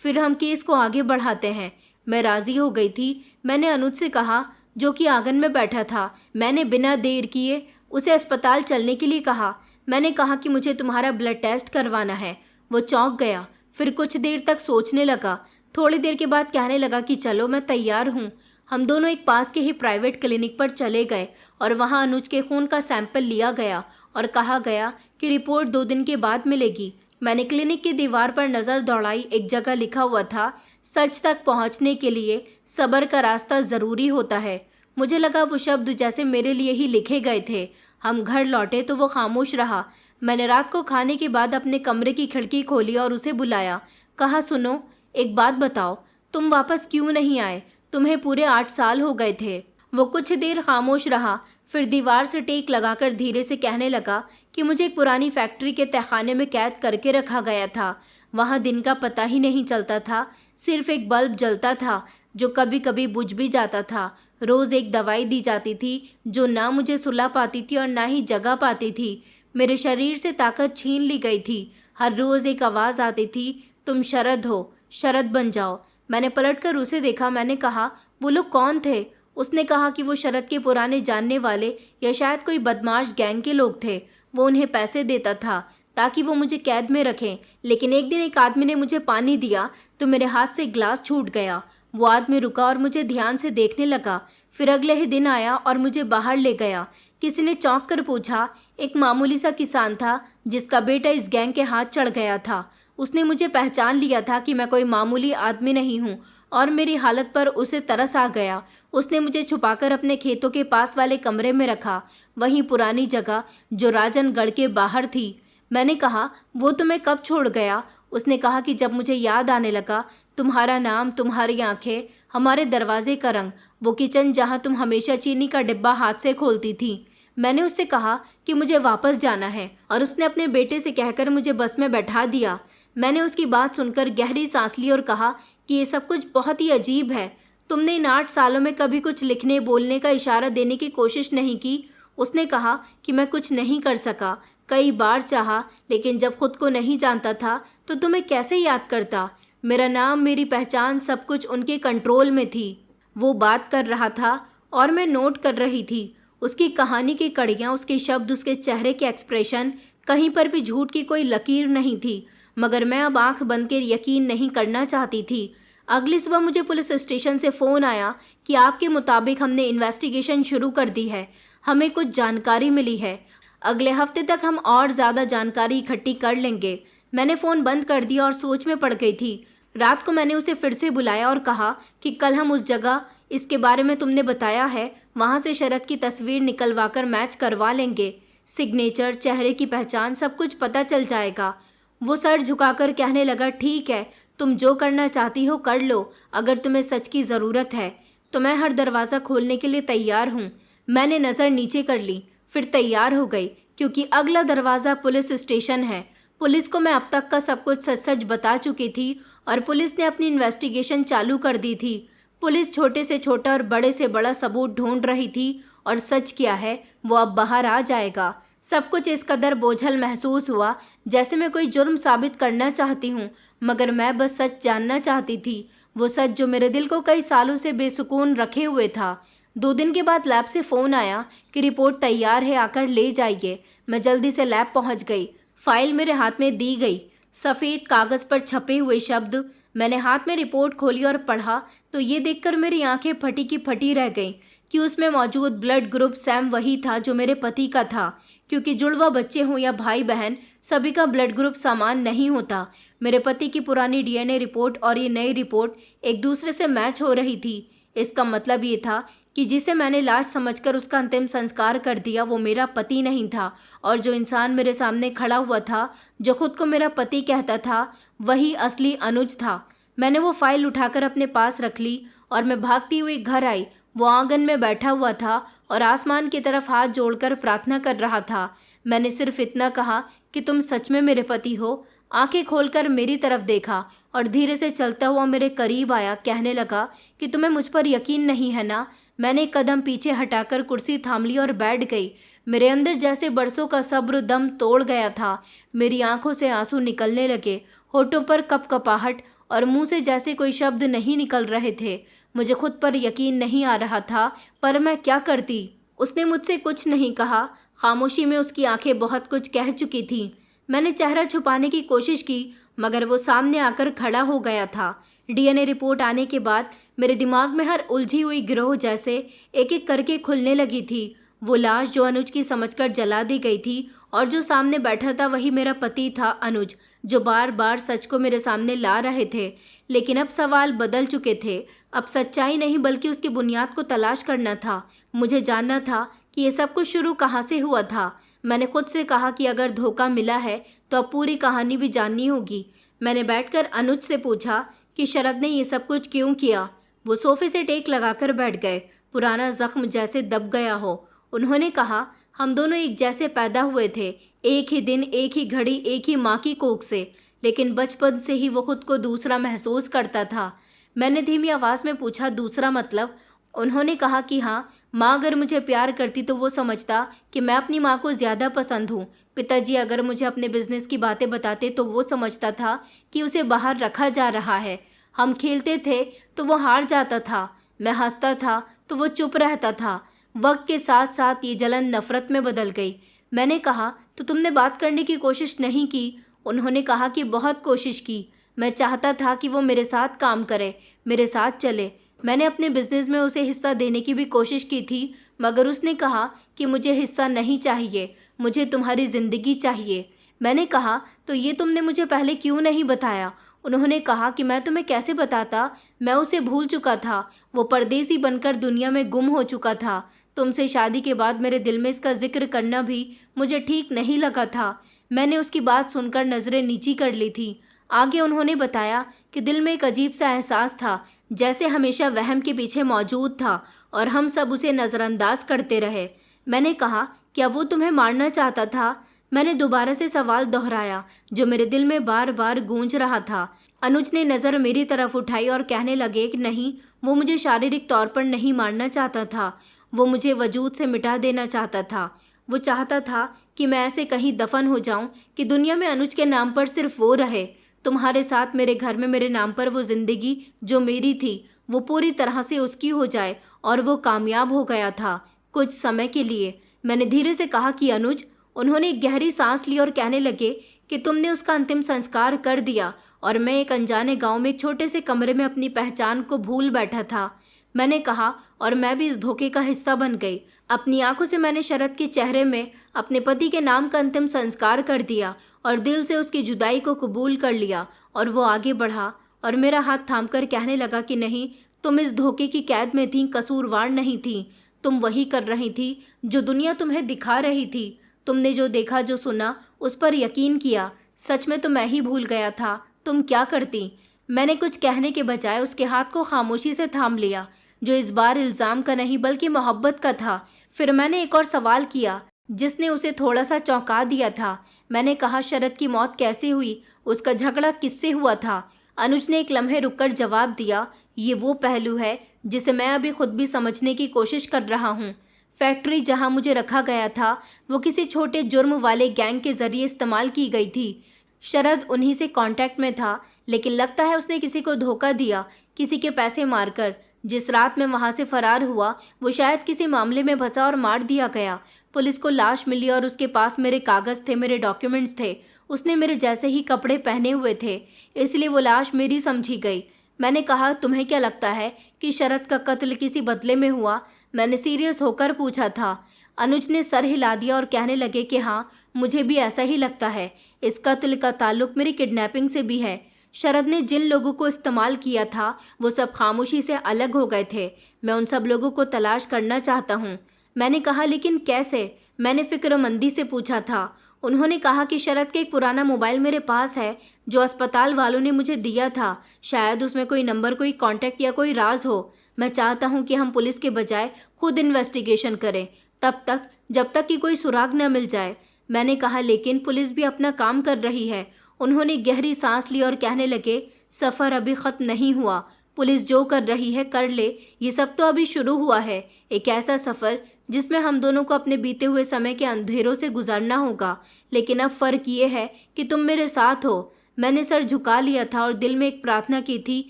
फिर हम केस को आगे बढ़ाते हैं। मैं राज़ी हो गई थी। मैंने अनुज से कहा, जो कि आंगन में बैठा था। मैंने बिना देर किए उसे अस्पताल चलने के लिए कहा। मैंने कहा कि मुझे तुम्हारा ब्लड टेस्ट करवाना है। वो चौंक गया, फिर कुछ देर तक सोचने लगा। थोड़ी देर के बाद कहने लगा कि चलो, मैं तैयार हूँ। हम दोनों एक पास के ही प्राइवेट क्लिनिक पर चले गए और वहाँ अनुज के खून का सैंपल लिया गया और कहा गया कि रिपोर्ट 2 दिन के बाद मिलेगी। मैंने क्लिनिक की दीवार पर नज़र दौड़ाई। एक जगह लिखा हुआ था, सच तक पहुँचने के लिए सब्र का रास्ता ज़रूरी होता है। मुझे लगा वो शब्द जैसे मेरे लिए ही लिखे गए थे। हम घर लौटे तो वो खामोश रहा। मैंने रात को खाने के बाद अपने कमरे की खिड़की खोली और उसे बुलाया। कहा, सुनो, एक बात बताओ, तुम वापस क्यों नहीं आए? तुम्हें पूरे 8 साल हो गए थे। वो कुछ देर खामोश रहा, फिर दीवार से टेक लगाकर धीरे से कहने लगा कि मुझे एक पुरानी फैक्ट्री के तहखाने में कैद करके रखा गया था। वहाँ दिन का पता ही नहीं चलता था। सिर्फ एक बल्ब जलता था जो कभी कभी बुझ भी जाता था। रोज़ एक दवाई दी जाती थी जो ना मुझे सुला पाती थी और ना ही जगा पाती थी। मेरे शरीर से ताकत छीन ली गई थी। हर रोज़ एक आवाज़ आती थी, तुम शरद हो, शरद बन जाओ। मैंने पलटकर उसे देखा। मैंने कहा, वो लोग कौन थे? उसने कहा कि वो शरद के पुराने जानने वाले या शायद कोई बदमाश गैंग के लोग थे। वो उन्हें पैसे देता था ताकि वो मुझे कैद में रखें। लेकिन एक दिन एक आदमी ने मुझे पानी दिया तो मेरे हाथ से गिलास छूट गया। वो आदमी रुका और मुझे ध्यान से देखने लगा। फिर अगले ही दिन आया और मुझे बाहर ले गया। किसी ने चौंक कर पूछा। एक मामूली सा किसान था जिसका बेटा इस गैंग के हाथ चढ़ गया था। उसने मुझे पहचान लिया था कि मैं कोई मामूली आदमी नहीं हूँ और मेरी हालत पर उसे तरस आ गया। उसने मुझे छुपाकर अपने खेतों के पास वाले कमरे में रखा, वहीं पुरानी जगह जो राजनगढ़ के बाहर थी। मैंने कहा, वो तुम्हें कब छोड़ गया? उसने कहा कि जब मुझे याद आने लगा, तुम्हारा नाम, तुम्हारी आंखें, हमारे दरवाजे का रंग, वो किचन जहाँ तुम हमेशा चीनी का डिब्बा हाथ से खोलती थी। मैंने उससे कहा कि मुझे वापस जाना है और उसने अपने बेटे से कहकर मुझे बस में बैठा दिया। मैंने उसकी बात सुनकर गहरी सांस ली और कहा कि ये सब कुछ बहुत ही अजीब है। तुमने इन 8 सालों में कभी कुछ लिखने, बोलने का इशारा देने की कोशिश नहीं की। उसने कहा कि मैं कुछ नहीं कर सका। कई बार चाहा, लेकिन जब खुद को नहीं जानता था तो तुम्हें कैसे याद करता? मेरा नाम, मेरी पहचान, सब कुछ उनके कंट्रोल में थी। वो बात कर रहा था और मैं नोट कर रही थी। उसकी कहानी की कड़ियाँ, उसके शब्द, उसके चेहरे के एक्सप्रेशन, कहीं पर भी झूठ की कोई लकीर नहीं थी। मगर मैं अब आंख बंद कर यकीन नहीं करना चाहती थी। अगली सुबह मुझे पुलिस स्टेशन से फ़ोन आया कि आपके मुताबिक हमने इन्वेस्टिगेशन शुरू कर दी है। हमें कुछ जानकारी मिली है। अगले हफ्ते तक हम और ज़्यादा जानकारी इकट्ठी कर लेंगे। मैंने फ़ोन बंद कर दिया और सोच में पड़ गई थी। रात को मैंने उसे फिर से बुलाया और कहा कि कल हम उस जगह, इसके बारे में तुमने बताया है, वहाँ से शरद की तस्वीर निकलवा कर मैच करवा लेंगे। सिग्नेचर, चेहरे की पहचान, सब कुछ पता चल जाएगा। वो सर झुकाकर कहने लगा, ठीक है, तुम जो करना चाहती हो कर लो। अगर तुम्हें सच की ज़रूरत है तो मैं हर दरवाज़ा खोलने के लिए तैयार हूँ। मैंने नज़र नीचे कर ली, फिर तैयार हो गई, क्योंकि अगला दरवाज़ा पुलिस स्टेशन है। पुलिस को मैं अब तक का सब कुछ सच सच बता चुकी थी और पुलिस ने अपनी इन्वेस्टिगेशन चालू कर दी थी। पुलिस छोटे से छोटा और बड़े से बड़ा सबूत ढूंढ रही थी और सच क्या है वो अब बाहर आ जाएगा। सब कुछ इस कदर बोझल महसूस हुआ जैसे मैं कोई जुर्म साबित करना चाहती हूँ, मगर मैं बस सच जानना चाहती थी। वो सच जो मेरे दिल को कई सालों से बेसुकून रखे हुए था। 2 दिन के बाद लैब से फ़ोन आया कि रिपोर्ट तैयार है, आकर ले जाइए। मैं जल्दी से लैब पहुँच गई। फाइल मेरे हाथ में दी गई, सफ़ेद कागज़ पर छपे हुए शब्द। मैंने हाथ में रिपोर्ट खोली और पढ़ा तो ये देखकर मेरी आंखें फटी की फटी रह गईं कि उसमें मौजूद ब्लड ग्रुप सैम वही था जो मेरे पति का था। क्योंकि जुड़वा बच्चे हों या भाई बहन, सभी का ब्लड ग्रुप समान नहीं होता। मेरे पति की पुरानी डीएनए रिपोर्ट और ये नई रिपोर्ट एक दूसरे से मैच हो रही थी। इसका मतलब ये था कि जिसे मैंने लाश समझकर उसका अंतिम संस्कार कर दिया वो मेरा पति नहीं था, और जो इंसान मेरे सामने खड़ा हुआ था, जो खुद को मेरा पति कहता था, वही असली अनुज था। मैंने वो फाइल उठाकर अपने पास रख ली और मैं भागती हुई घर आई। वो आंगन में बैठा हुआ था और आसमान की तरफ हाथ जोड़कर प्रार्थना कर रहा था। मैंने सिर्फ इतना कहा कि तुम सच में मेरे पति हो। आंखें खोलकर मेरी तरफ देखा और धीरे से चलता हुआ मेरे करीब आया। कहने लगा कि तुम्हें मुझ पर यकीन नहीं है ना? मैंने एक कदम पीछे हटाकर कुर्सी थाम ली और बैठ गई। मेरे अंदर जैसे बरसों का सब्र दम तोड़ गया था। मेरी आंखों से आंसू निकलने लगे, होठों पर कपकपाहट और मुंह से जैसे कोई शब्द नहीं निकल रहे थे। मुझे खुद पर यकीन नहीं आ रहा था, पर मैं क्या करती। उसने मुझसे कुछ नहीं कहा। खामोशी में उसकी आंखें बहुत कुछ कह चुकी थीं। मैंने चेहरा छुपाने की कोशिश की, मगर वो सामने आकर खड़ा हो गया था। डीएनए रिपोर्ट आने के बाद मेरे दिमाग में हर उलझी हुई गिरोह जैसे एक एक करके खुलने लगी थी। वो लाश जो अनुज की समझकर जला दी गई थी, और जो सामने बैठा था वही मेरा पति था, अनुज, जो बार बार सच को मेरे सामने ला रहे थे। लेकिन अब सवाल बदल चुके थे। अब सच्चाई नहीं बल्कि उसकी बुनियाद को तलाश करना था। मुझे जानना था कि ये सब कुछ शुरू कहाँ से हुआ था। मैंने खुद से कहा कि अगर धोखा मिला है तो अब पूरी कहानी भी जाननी होगी। मैंने बैठकर अनुज से पूछा कि शरद ने ये सब कुछ क्यों किया। वो सोफे से टेक लगाकर बैठ गए, पुराना जख्म जैसे दब गया हो। उन्होंने कहा, हम दोनों एक जैसे पैदा हुए थे, एक ही दिन, एक ही घड़ी, एक ही माँ की कोख से, लेकिन बचपन से ही वो खुद को दूसरा महसूस करता था। मैंने धीमी आवाज़ में पूछा, दूसरा मतलब? उन्होंने कहा कि हाँ, माँ अगर मुझे प्यार करती तो वो समझता कि मैं अपनी माँ को ज़्यादा पसंद हूँ। पिताजी अगर मुझे अपने बिजनेस की बातें बताते तो वो समझता था कि उसे बाहर रखा जा रहा है। हम खेलते थे तो वो हार जाता था, मैं हंसता था तो वो चुप रहता था। वक्त के साथ साथ ये जलन नफरत में बदल गई। मैंने कहा, तो तुमने बात करने की कोशिश नहीं की? उन्होंने कहा कि बहुत कोशिश की। मैं चाहता था कि वो मेरे साथ काम करे, मेरे साथ चले। मैंने अपने बिजनेस में उसे हिस्सा देने की भी कोशिश की थी, मगर उसने कहा कि मुझे हिस्सा नहीं चाहिए, मुझे तुम्हारी ज़िंदगी चाहिए। मैंने कहा, तो ये तुमने मुझे पहले क्यों नहीं बताया? उन्होंने कहा कि मैं तुम्हें कैसे बताता, मैं उसे भूल चुका था। वो परदेसी बनकर दुनिया में गुम हो चुका था। तुमसे शादी के बाद मेरे दिल में इसका जिक्र करना भी मुझे ठीक नहीं लगा था। मैंने उसकी बात सुनकर नज़रें नीची कर ली थी। आगे उन्होंने बताया कि दिल में एक अजीब सा एहसास था, जैसे हमेशा वहम के पीछे मौजूद था और हम सब उसे नज़रअंदाज करते रहे। मैंने कहा, क्या वो तुम्हें मारना चाहता था? मैंने दोबारा से सवाल दोहराया जो मेरे दिल में बार बार गूंज रहा था। अनुज ने नज़र मेरी तरफ उठाई और कहने लगे कि नहीं, वो मुझे शारीरिक तौर पर नहीं मारना चाहता था, वो मुझे वजूद से मिटा देना चाहता था। वो चाहता था कि मैं ऐसे कहीं दफन हो जाऊं कि दुनिया में अनुज के नाम पर सिर्फ वो रहे। तुम्हारे साथ मेरे घर में मेरे नाम पर वो ज़िंदगी जो मेरी थी वो पूरी तरह से उसकी हो जाए, और वो कामयाब हो गया था कुछ समय के लिए। मैंने धीरे से कहा कि अनुज। उन्होंने एक गहरी सांस ली और कहने लगे कि तुमने उसका अंतिम संस्कार कर दिया और मैं एक अनजाने गांव में एक छोटे से कमरे में अपनी पहचान को भूल बैठा था। मैंने कहा, और मैं भी इस धोखे का हिस्सा बन गई। अपनी आंखों से मैंने शरद के चेहरे में अपने पति के नाम का अंतिम संस्कार कर दिया और दिल से उसकी जुदाई को कबूल कर लिया। और वो आगे बढ़ा और मेरा हाथ थामकर कहने लगा कि नहीं, तुम इस धोखे की कैद में थी, कसूरवार नहीं थी। तुम वही कर रही थी जो दुनिया तुम्हें दिखा रही थी। तुमने जो देखा, जो सुना, उस पर यकीन किया। सच में तो मैं ही भूल गया था तुम क्या करती। मैंने कुछ कहने के बजाय उसके हाथ को खामोशी से थाम लिया, जो इस बार इल्ज़ाम का नहीं बल्कि मोहब्बत का था। फिर मैंने एक और सवाल किया जिसने उसे थोड़ा सा चौंका दिया था। मैंने कहा, शरद की मौत कैसे हुई? उसका झगड़ा किससे हुआ था? अनुज ने एक लम्हे रुककर जवाब दिया, ये वो पहलू है जिसे मैं अभी खुद भी समझने की कोशिश कर रहा हूँ। फैक्ट्री जहाँ मुझे रखा गया था वो किसी छोटे जुर्म वाले गैंग के जरिए इस्तेमाल की गई थी। शरद उन्हीं से कांटेक्ट में था, लेकिन लगता है उसने किसी को धोखा दिया, किसी के पैसे मारकर। जिस रात में वहाँ से फरार हुआ वो शायद किसी मामले में फंसा और मार दिया गया। पुलिस को लाश मिली और उसके पास मेरे कागज़ थे, मेरे डॉक्यूमेंट्स थे। उसने मेरे जैसे ही कपड़े पहने हुए थे, इसलिए वो लाश मेरी समझी गई। मैंने कहा, तुम्हें क्या लगता है कि शरद का कत्ल किसी बदले में हुआ? मैंने सीरियस होकर पूछा था। अनुज ने सर हिला दिया और कहने लगे कि हाँ, मुझे भी ऐसा ही लगता है। इस कत्ल का ताल्लुक मेरी किडनैपिंग से भी है। शरद ने जिन लोगों को इस्तेमाल किया था वो सब खामोशी से अलग हो गए थे। मैं उन सब लोगों को तलाश करना चाहता हूँ। मैंने कहा, लेकिन कैसे? मैंने फिक्रमंदी से पूछा था। उन्होंने कहा कि शरद का एक पुराना मोबाइल मेरे पास है जो अस्पताल वालों ने मुझे दिया था। शायद उसमें कोई नंबर, कोई कांटेक्ट या कोई राज हो। मैं चाहता हूँ कि हम पुलिस के बजाय खुद इन्वेस्टिगेशन करें, तब तक जब तक कि कोई सुराग न मिल जाए। मैंने कहा, लेकिन पुलिस भी अपना काम कर रही है। उन्होंने गहरी सांस ली और कहने लगे, सफ़र अभी ख़त्म नहीं हुआ। पुलिस जो कर रही है कर ले, ये सब तो अभी शुरू हुआ है। एक ऐसा सफ़र जिसमें हम दोनों को अपने बीते हुए समय के अंधेरों से गुजरना होगा। लेकिन अब फ़र्क ये है कि तुम मेरे साथ हो। मैंने सर झुका लिया था और दिल में एक प्रार्थना की थी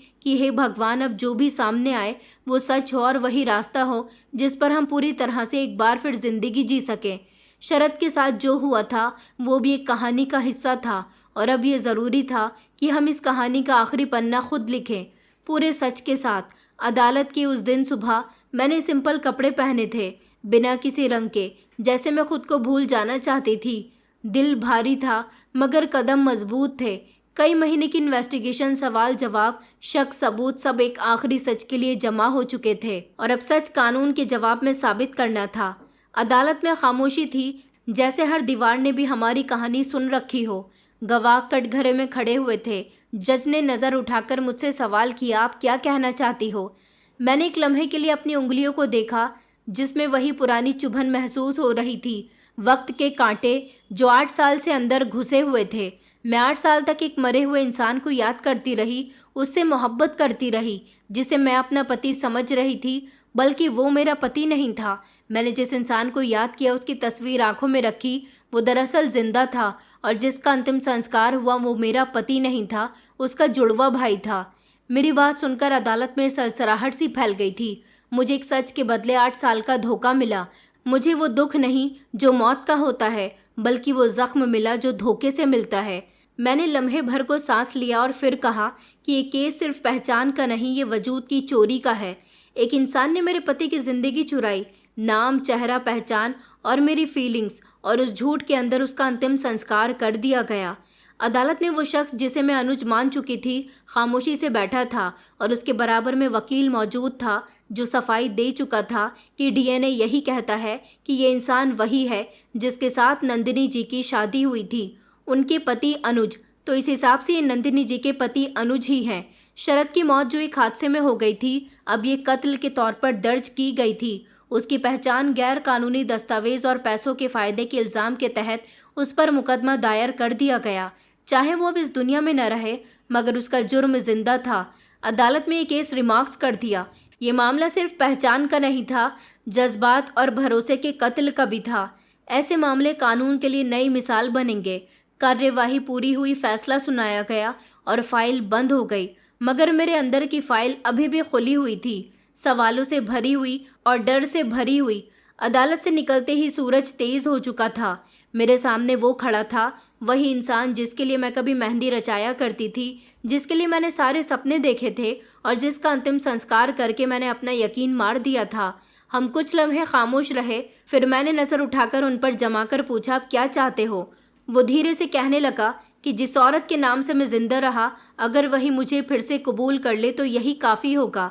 कि हे भगवान, अब जो भी सामने आए वो सच हो और वही रास्ता हो जिस पर हम पूरी तरह से एक बार फिर ज़िंदगी जी सकें। शरद के साथ जो हुआ था वो भी एक कहानी का हिस्सा था और अब ये ज़रूरी था कि हम इस कहानी का आखिरी पन्ना खुद लिखें, पूरे सच के साथ। अदालत की उस दिन सुबह मैंने सिंपल कपड़े पहने थे, बिना किसी रंग के, जैसे मैं खुद को भूल जाना चाहती थी। दिल भारी था मगर कदम मजबूत थे। कई महीने की इन्वेस्टिगेशन, सवाल जवाब, शक सबूत सब एक आखिरी सच के लिए जमा हो चुके थे और अब सच कानून के जवाब में साबित करना था। अदालत में खामोशी थी, जैसे हर दीवार ने भी हमारी कहानी सुन रखी हो। गवाह कटघरे में खड़े हुए थे। जज ने नज़र उठाकर मुझसे सवाल किया, आप क्या कहना चाहती हो? मैंने एक लम्हे के लिए अपनी उंगलियों को देखा, जिसमें वही पुरानी चुभन महसूस हो रही थी। वक्त के कांटे जो 8 साल से अंदर घुसे हुए थे। मैं 8 साल तक एक मरे हुए इंसान को याद करती रही, उससे मोहब्बत करती रही, जिसे मैं अपना पति समझ रही थी, बल्कि वो मेरा पति नहीं था। मैंने जिस इंसान को याद किया, उसकी तस्वीर आंखों में रखी, वो दरअसल जिंदा था और जिसका अंतिम संस्कार हुआ वो मेरा पति नहीं था, उसका जुड़वा भाई था। मेरी बात सुनकर अदालत में सरसराहट सी फैल गई थी। मुझे एक सच के बदले 8 साल का धोखा मिला। मुझे वो दुख नहीं जो मौत का होता है, बल्कि वो जख्म मिला जो धोखे से मिलता है। मैंने लम्हे भर को सांस लिया और फिर कहा कि ये केस सिर्फ पहचान का नहीं, ये वजूद की चोरी का है। एक इंसान ने मेरे पति की जिंदगी चुराई, नाम, चेहरा, पहचान और मेरी फीलिंग्स, और उस झूठ के अंदर उसका अंतिम संस्कार कर दिया गया। अदालत में वो शख्स जिसे मैं अनुज मान चुकी थी खामोशी से बैठा था और उसके बराबर में वकील मौजूद था, जो सफाई दे चुका था कि डीएनए यही कहता है कि ये इंसान वही है जिसके साथ नंदिनी जी की शादी हुई थी। उनके पति अनुज, तो इस हिसाब से ये नंदिनी जी के पति अनुज ही हैं। शरद की मौत जो एक हादसे में हो गई थी, अब ये कत्ल के तौर पर दर्ज की गई थी। उसकी पहचान गैर कानूनी दस्तावेज और पैसों के फायदे के इल्ज़ाम के तहत उस पर मुकदमा दायर कर दिया गया। चाहे वो अब इस दुनिया में न रहे, मगर उसका जुर्म जिंदा था। अदालत में ये केस रिमार्क्स कर दिया, ये मामला सिर्फ पहचान का नहीं था, जज्बात और भरोसे के कत्ल का भी था। ऐसे मामले कानून के लिए नई मिसाल बनेंगे। कार्यवाही पूरी हुई, फैसला सुनाया गया और फाइल बंद हो गई, मगर मेरे अंदर की फाइल अभी भी खुली हुई थी, सवालों से भरी हुई और डर से भरी हुई। अदालत से निकलते ही सूरज तेज हो चुका था। मेरे सामने वो खड़ा था, वही इंसान जिसके लिए मैं कभी मेहंदी रचाया करती थी, जिसके लिए मैंने सारे सपने देखे थे और जिसका अंतिम संस्कार करके मैंने अपना यकीन मार दिया था। हम कुछ लम्हे खामोश रहे, फिर मैंने नज़र उठाकर उन पर जमाकर पूछा, आप क्या चाहते हो? वो धीरे से कहने लगा कि जिस औरत के नाम से मैं जिंदा रहा, अगर वही मुझे फिर से कबूल कर ले तो यही काफ़ी होगा।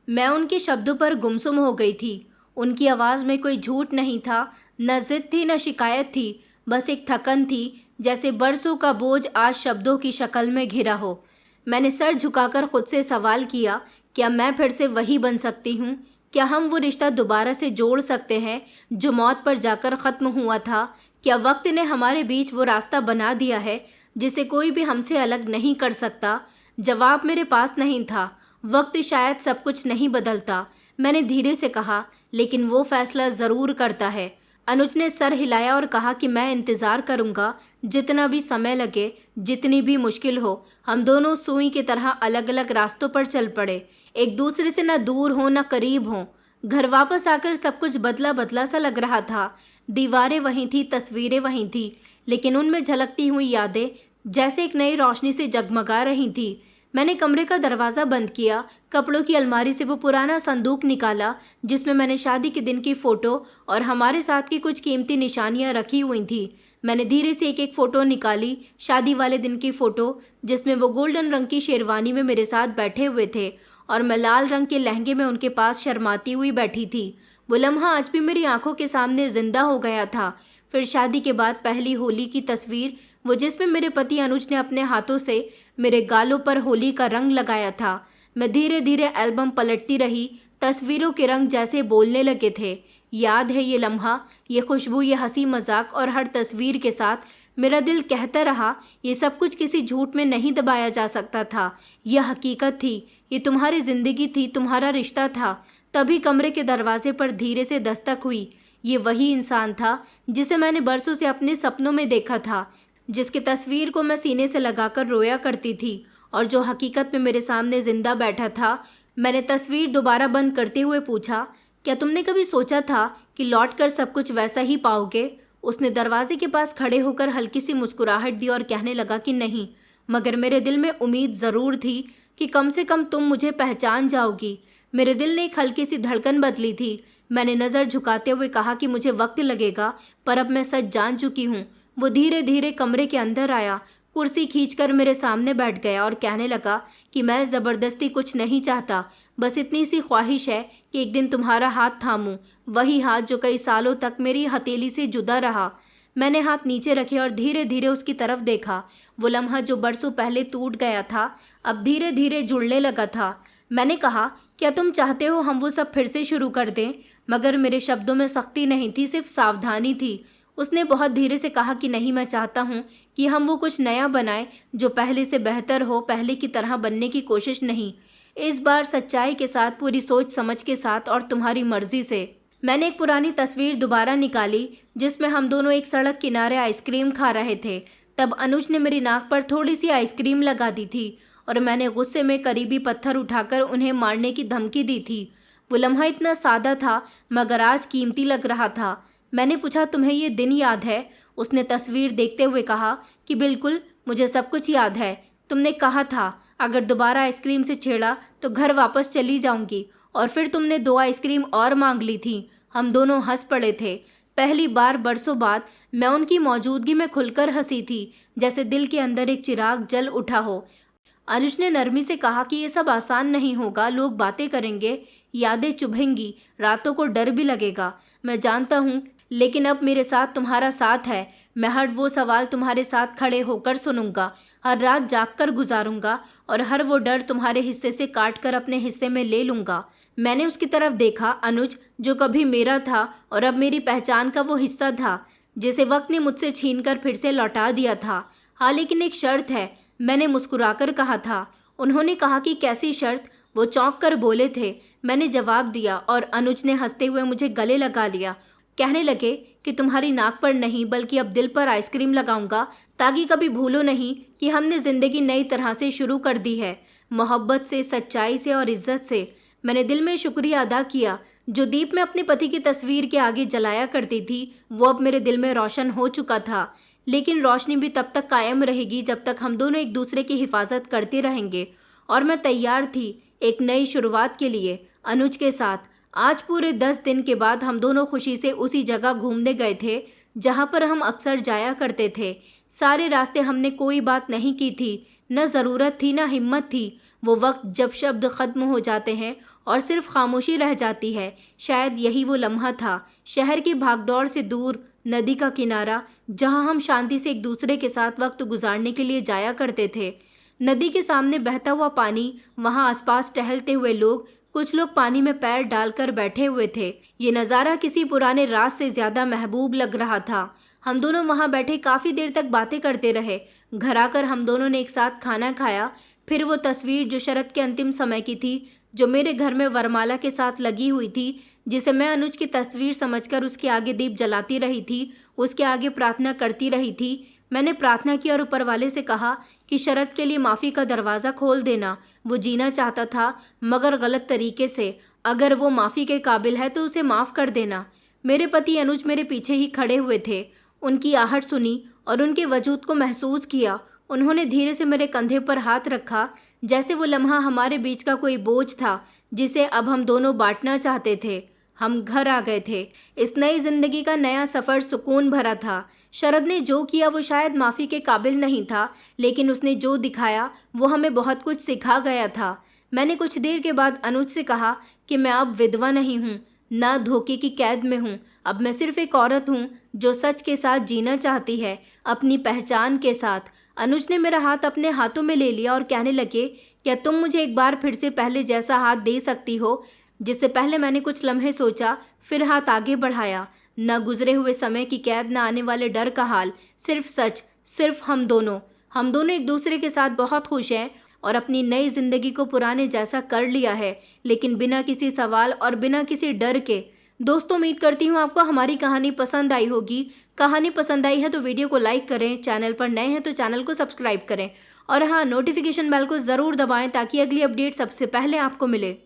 मैं उनके शब्दों पर गुमसुम हो गई थी। उनकी आवाज़ में कोई झूठ नहीं था, न जिद थी न शिकायत थी, बस एक थकन थी, जैसे बरसों का बोझ आज शब्दों की शक्ल में घिरा हो। मैंने सर झुकाकर खुद से सवाल किया, क्या मैं फिर से वही बन सकती हूँ? क्या हम वो रिश्ता दोबारा से जोड़ सकते हैं जो मौत पर जाकर ख़त्म हुआ था? क्या वक्त ने हमारे बीच वो रास्ता बना दिया है जिसे कोई भी हमसे अलग नहीं कर सकता? जवाब मेरे पास नहीं था। वक्त शायद सब कुछ नहीं बदलता, मैंने धीरे से कहा, लेकिन वो फैसला ज़रूर करता है। अनुज ने सर हिलाया और कहा कि मैं इंतज़ार करूँगा, जितना भी समय लगे, जितनी भी मुश्किल हो। हम दोनों सुई की तरह अलग अलग रास्तों पर चल पड़े, एक दूसरे से न दूर हो न करीब हो। घर वापस आकर सब कुछ बदला बदला सा लग रहा था। दीवारें वहीं थी, तस्वीरें वहीं थी, लेकिन उनमें झलकती हुई यादें जैसे एक नई रोशनी से जगमगा रही थी। मैंने कमरे का दरवाज़ा बंद किया, कपड़ों की अलमारी से वो पुराना संदूक निकाला जिसमें मैंने शादी के दिन की फ़ोटो और हमारे साथ की कुछ कीमती निशानियां रखी हुई थी। मैंने धीरे से एक एक फ़ोटो निकाली, शादी वाले दिन की फ़ोटो जिसमें वो गोल्डन रंग की शेरवानी में मेरे साथ बैठे हुए थे और मैं लाल रंग के लहंगे में उनके पास शर्माती हुई बैठी थी। वो लम्हा आज भी मेरी आंखों के सामने जिंदा हो गया था। फिर शादी के बाद पहली होली की तस्वीर, वो जिसमें मेरे पति अनुज ने अपने हाथों से मेरे गालों पर होली का रंग लगाया था। मैं धीरे धीरे एल्बम पलटती रही, तस्वीरों के रंग जैसे बोलने लगे थे। याद है ये लम्हा, ये खुशबू, ये हंसी मजाक, और हर तस्वीर के साथ मेरा दिल कहता रहा, ये सब कुछ किसी झूठ में नहीं दबाया जा सकता था। यह हकीकत थी, ये तुम्हारी ज़िंदगी थी, तुम्हारा रिश्ता था। तभी कमरे के दरवाजे पर धीरे से दस्तक हुई। ये वही इंसान था जिसे मैंने बरसों से अपने सपनों में देखा था, जिसकी तस्वीर को मैं सीने से लगाकर रोया करती थी और जो हकीकत में मेरे सामने जिंदा बैठा था। मैंने तस्वीर दोबारा बंद करते हुए पूछा, क्या तुमने कभी सोचा था कि लौट कर सब कुछ वैसा ही पाओगे? उसने दरवाजे के पास खड़े होकर हल्की सी मुस्कुराहट दी और कहने लगा कि नहीं, मगर मेरे दिल में उम्मीद ज़रूर थी कि कम से कम तुम मुझे पहचान जाओगी। मेरे दिल ने एक हल्की सी धड़कन बदली थी। मैंने नज़र झुकाते हुए कहा कि मुझे वक्त लगेगा, पर अब मैं सच जान चुकी हूँ। वो धीरे धीरे कमरे के अंदर आया, कुर्सी खींचकर मेरे सामने बैठ गया और कहने लगा कि मैं ज़बरदस्ती कुछ नहीं चाहता, बस इतनी सी ख्वाहिश है कि एक दिन तुम्हारा हाथ थामूं, वही हाथ जो कई सालों तक मेरी हथेली से जुदा रहा। मैंने हाथ नीचे रखे और धीरे धीरे उसकी तरफ देखा। वो लम्हा जो बरसों पहले टूट गया था, अब धीरे धीरे जुड़ने लगा था। मैंने कहा, क्या तुम चाहते हो हम वो सब फिर से शुरू कर दें? मगर मेरे शब्दों में सख्ती नहीं थी, सिर्फ सावधानी थी। उसने बहुत धीरे से कहा कि नहीं, मैं चाहता हूँ कि हम वो कुछ नया बनाएं जो पहले से बेहतर हो, पहले की तरह बनने की कोशिश नहीं। इस बार सच्चाई के साथ, पूरी सोच समझ के साथ और तुम्हारी मर्जी से। मैंने एक पुरानी तस्वीर दोबारा निकाली जिसमें हम दोनों एक सड़क किनारे आइसक्रीम खा रहे थे। तब अनुज ने मेरी नाक पर थोड़ी सी आइसक्रीम लगा दी थी और मैंने गुस्से में करीबी पत्थर उठाकर उन्हें मारने की धमकी दी थी। वो लम्हा इतना सादा था मगर आज कीमती लग रहा था। मैंने पूछा, तुम्हें ये दिन याद है? उसने तस्वीर देखते हुए कहा कि बिल्कुल, मुझे सब कुछ याद है। तुमने कहा था अगर दोबारा आइसक्रीम से छेड़ा तो घर वापस चली जाऊंगी, और फिर तुमने 2 आइसक्रीम और मांग ली थी। हम दोनों हंस पड़े थे। पहली बार बरसों बाद मैं उनकी मौजूदगी में खुलकर हंसी थी, जैसे दिल के अंदर एक चिराग जल उठा हो। अनुज ने नरमी से कहा कि ये सब आसान नहीं होगा, लोग बातें करेंगे, यादें चुभेंगी, रातों को डर भी लगेगा। मैं जानता हूँ, लेकिन अब मेरे साथ तुम्हारा साथ है। मैं हर वो सवाल तुम्हारे साथ खड़े होकर सुनूंगा, हर रात जागकर गुजारूंगा और हर वो डर तुम्हारे हिस्से से काट कर अपने हिस्से में ले लूंगा। मैंने उसकी तरफ देखा, अनुज जो कभी मेरा था और अब मेरी पहचान का वो हिस्सा था जिसे वक्त ने मुझसे छीनकर फिर से लौटा दिया था। हाँ, लेकिन एक शर्त है, मैंने मुस्कुराकर कहा था। उन्होंने कहा कि कैसी शर्त? वो चौंक कर बोले थे। मैंने जवाब दिया और अनुज ने हंसते हुए मुझे गले लगा लिया। कहने लगे कि तुम्हारी नाक पर नहीं बल्कि अब दिल पर आइसक्रीम लगाऊंगा, ताकि कभी भूलो नहीं कि हमने ज़िंदगी नई तरह से शुरू कर दी है, मोहब्बत से, सच्चाई से और इज्जत से। मैंने दिल में शुक्रिया अदा किया। जो दीप मैं अपने पति की तस्वीर के आगे जलाया करती थी वो अब मेरे दिल में रोशन हो चुका था, लेकिन रोशनी भी तब तक कायम रहेगी जब तक हम दोनों एक दूसरे की हिफाजत करते रहेंगे। और मैं तैयार थी एक नई शुरुआत के लिए अनुज के साथ। आज पूरे 10 दिन के बाद हम दोनों खुशी से उसी जगह घूमने गए थे जहाँ पर हम अक्सर जाया करते थे। सारे रास्ते हमने कोई बात नहीं की थी, न ज़रूरत थी न हिम्मत थी। वो वक्त जब शब्द ख़त्म हो जाते हैं और सिर्फ खामोशी रह जाती है, शायद यही वो लम्हा था। शहर की भागदौड़ से दूर, नदी का किनारा जहाँ हम शांति से एक दूसरे के साथ वक्त गुजारने के लिए जाया करते थे। नदी के सामने बहता हुआ पानी, वहाँ आसपास टहलते हुए लोग, कुछ लोग पानी में पैर डालकर बैठे हुए थे। ये नज़ारा किसी पुराने रात से ज़्यादा महबूब लग रहा था। हम दोनों वहाँ बैठे काफ़ी देर तक बातें करते रहे। घर आकर हम दोनों ने एक साथ खाना खाया। फिर वो तस्वीर जो शरद के अंतिम समय की थी, जो मेरे घर में वरमाला के साथ लगी हुई थी, जिसे मैं अनुज की तस्वीर समझकर उसके आगे दीप जलाती रही थी, उसके आगे प्रार्थना करती रही थी। मैंने प्रार्थना की और ऊपर वाले से कहा कि शरद के लिए माफ़ी का दरवाज़ा खोल देना। वो जीना चाहता था मगर गलत तरीके से। अगर वो माफ़ी के काबिल है तो उसे माफ़ कर देना। मेरे पति अनुज मेरे पीछे ही खड़े हुए थे। उनकी आहट सुनी और उनके वजूद को महसूस किया। उन्होंने धीरे से मेरे कंधे पर हाथ रखा, जैसे वो लम्हा हमारे बीच का कोई बोझ था जिसे अब हम दोनों बांटना चाहते थे। हम घर आ गए थे। इस नई जिंदगी का नया सफ़र सुकून भरा था। शरद ने जो किया वो शायद माफ़ी के काबिल नहीं था, लेकिन उसने जो दिखाया वो हमें बहुत कुछ सिखा गया था। मैंने कुछ देर के बाद अनुज से कहा कि मैं अब विधवा नहीं हूँ, ना धोखे की कैद में हूँ। अब मैं सिर्फ एक औरत हूँ जो सच के साथ जीना चाहती है, अपनी पहचान के साथ। अनुज ने मेरा हाथ अपने हाथों में ले लिया और कहने लगे, क्या तुम मुझे एक बार फिर से पहले जैसा हाथ दे सकती हो? जिससे पहले मैंने कुछ लम्हे सोचा, फिर हाथ आगे बढ़ाया। न गुजरे हुए समय की कैद, न आने वाले डर का हाल, सिर्फ सच, सिर्फ हम दोनों एक दूसरे के साथ बहुत खुश हैं और अपनी नई जिंदगी को पुराने जैसा कर लिया है, लेकिन बिना किसी सवाल और बिना किसी डर के। दोस्तों उम्मीद करती हूँ आपको हमारी कहानी पसंद आई होगी। कहानी पसंद आई है तो वीडियो को लाइक करें, चैनल पर नए हैं तो चैनल को सब्सक्राइब करें और हाँ, नोटिफिकेशन बेल को ज़रूर दबाएं ताकि अगली अपडेट सबसे पहले आपको मिले।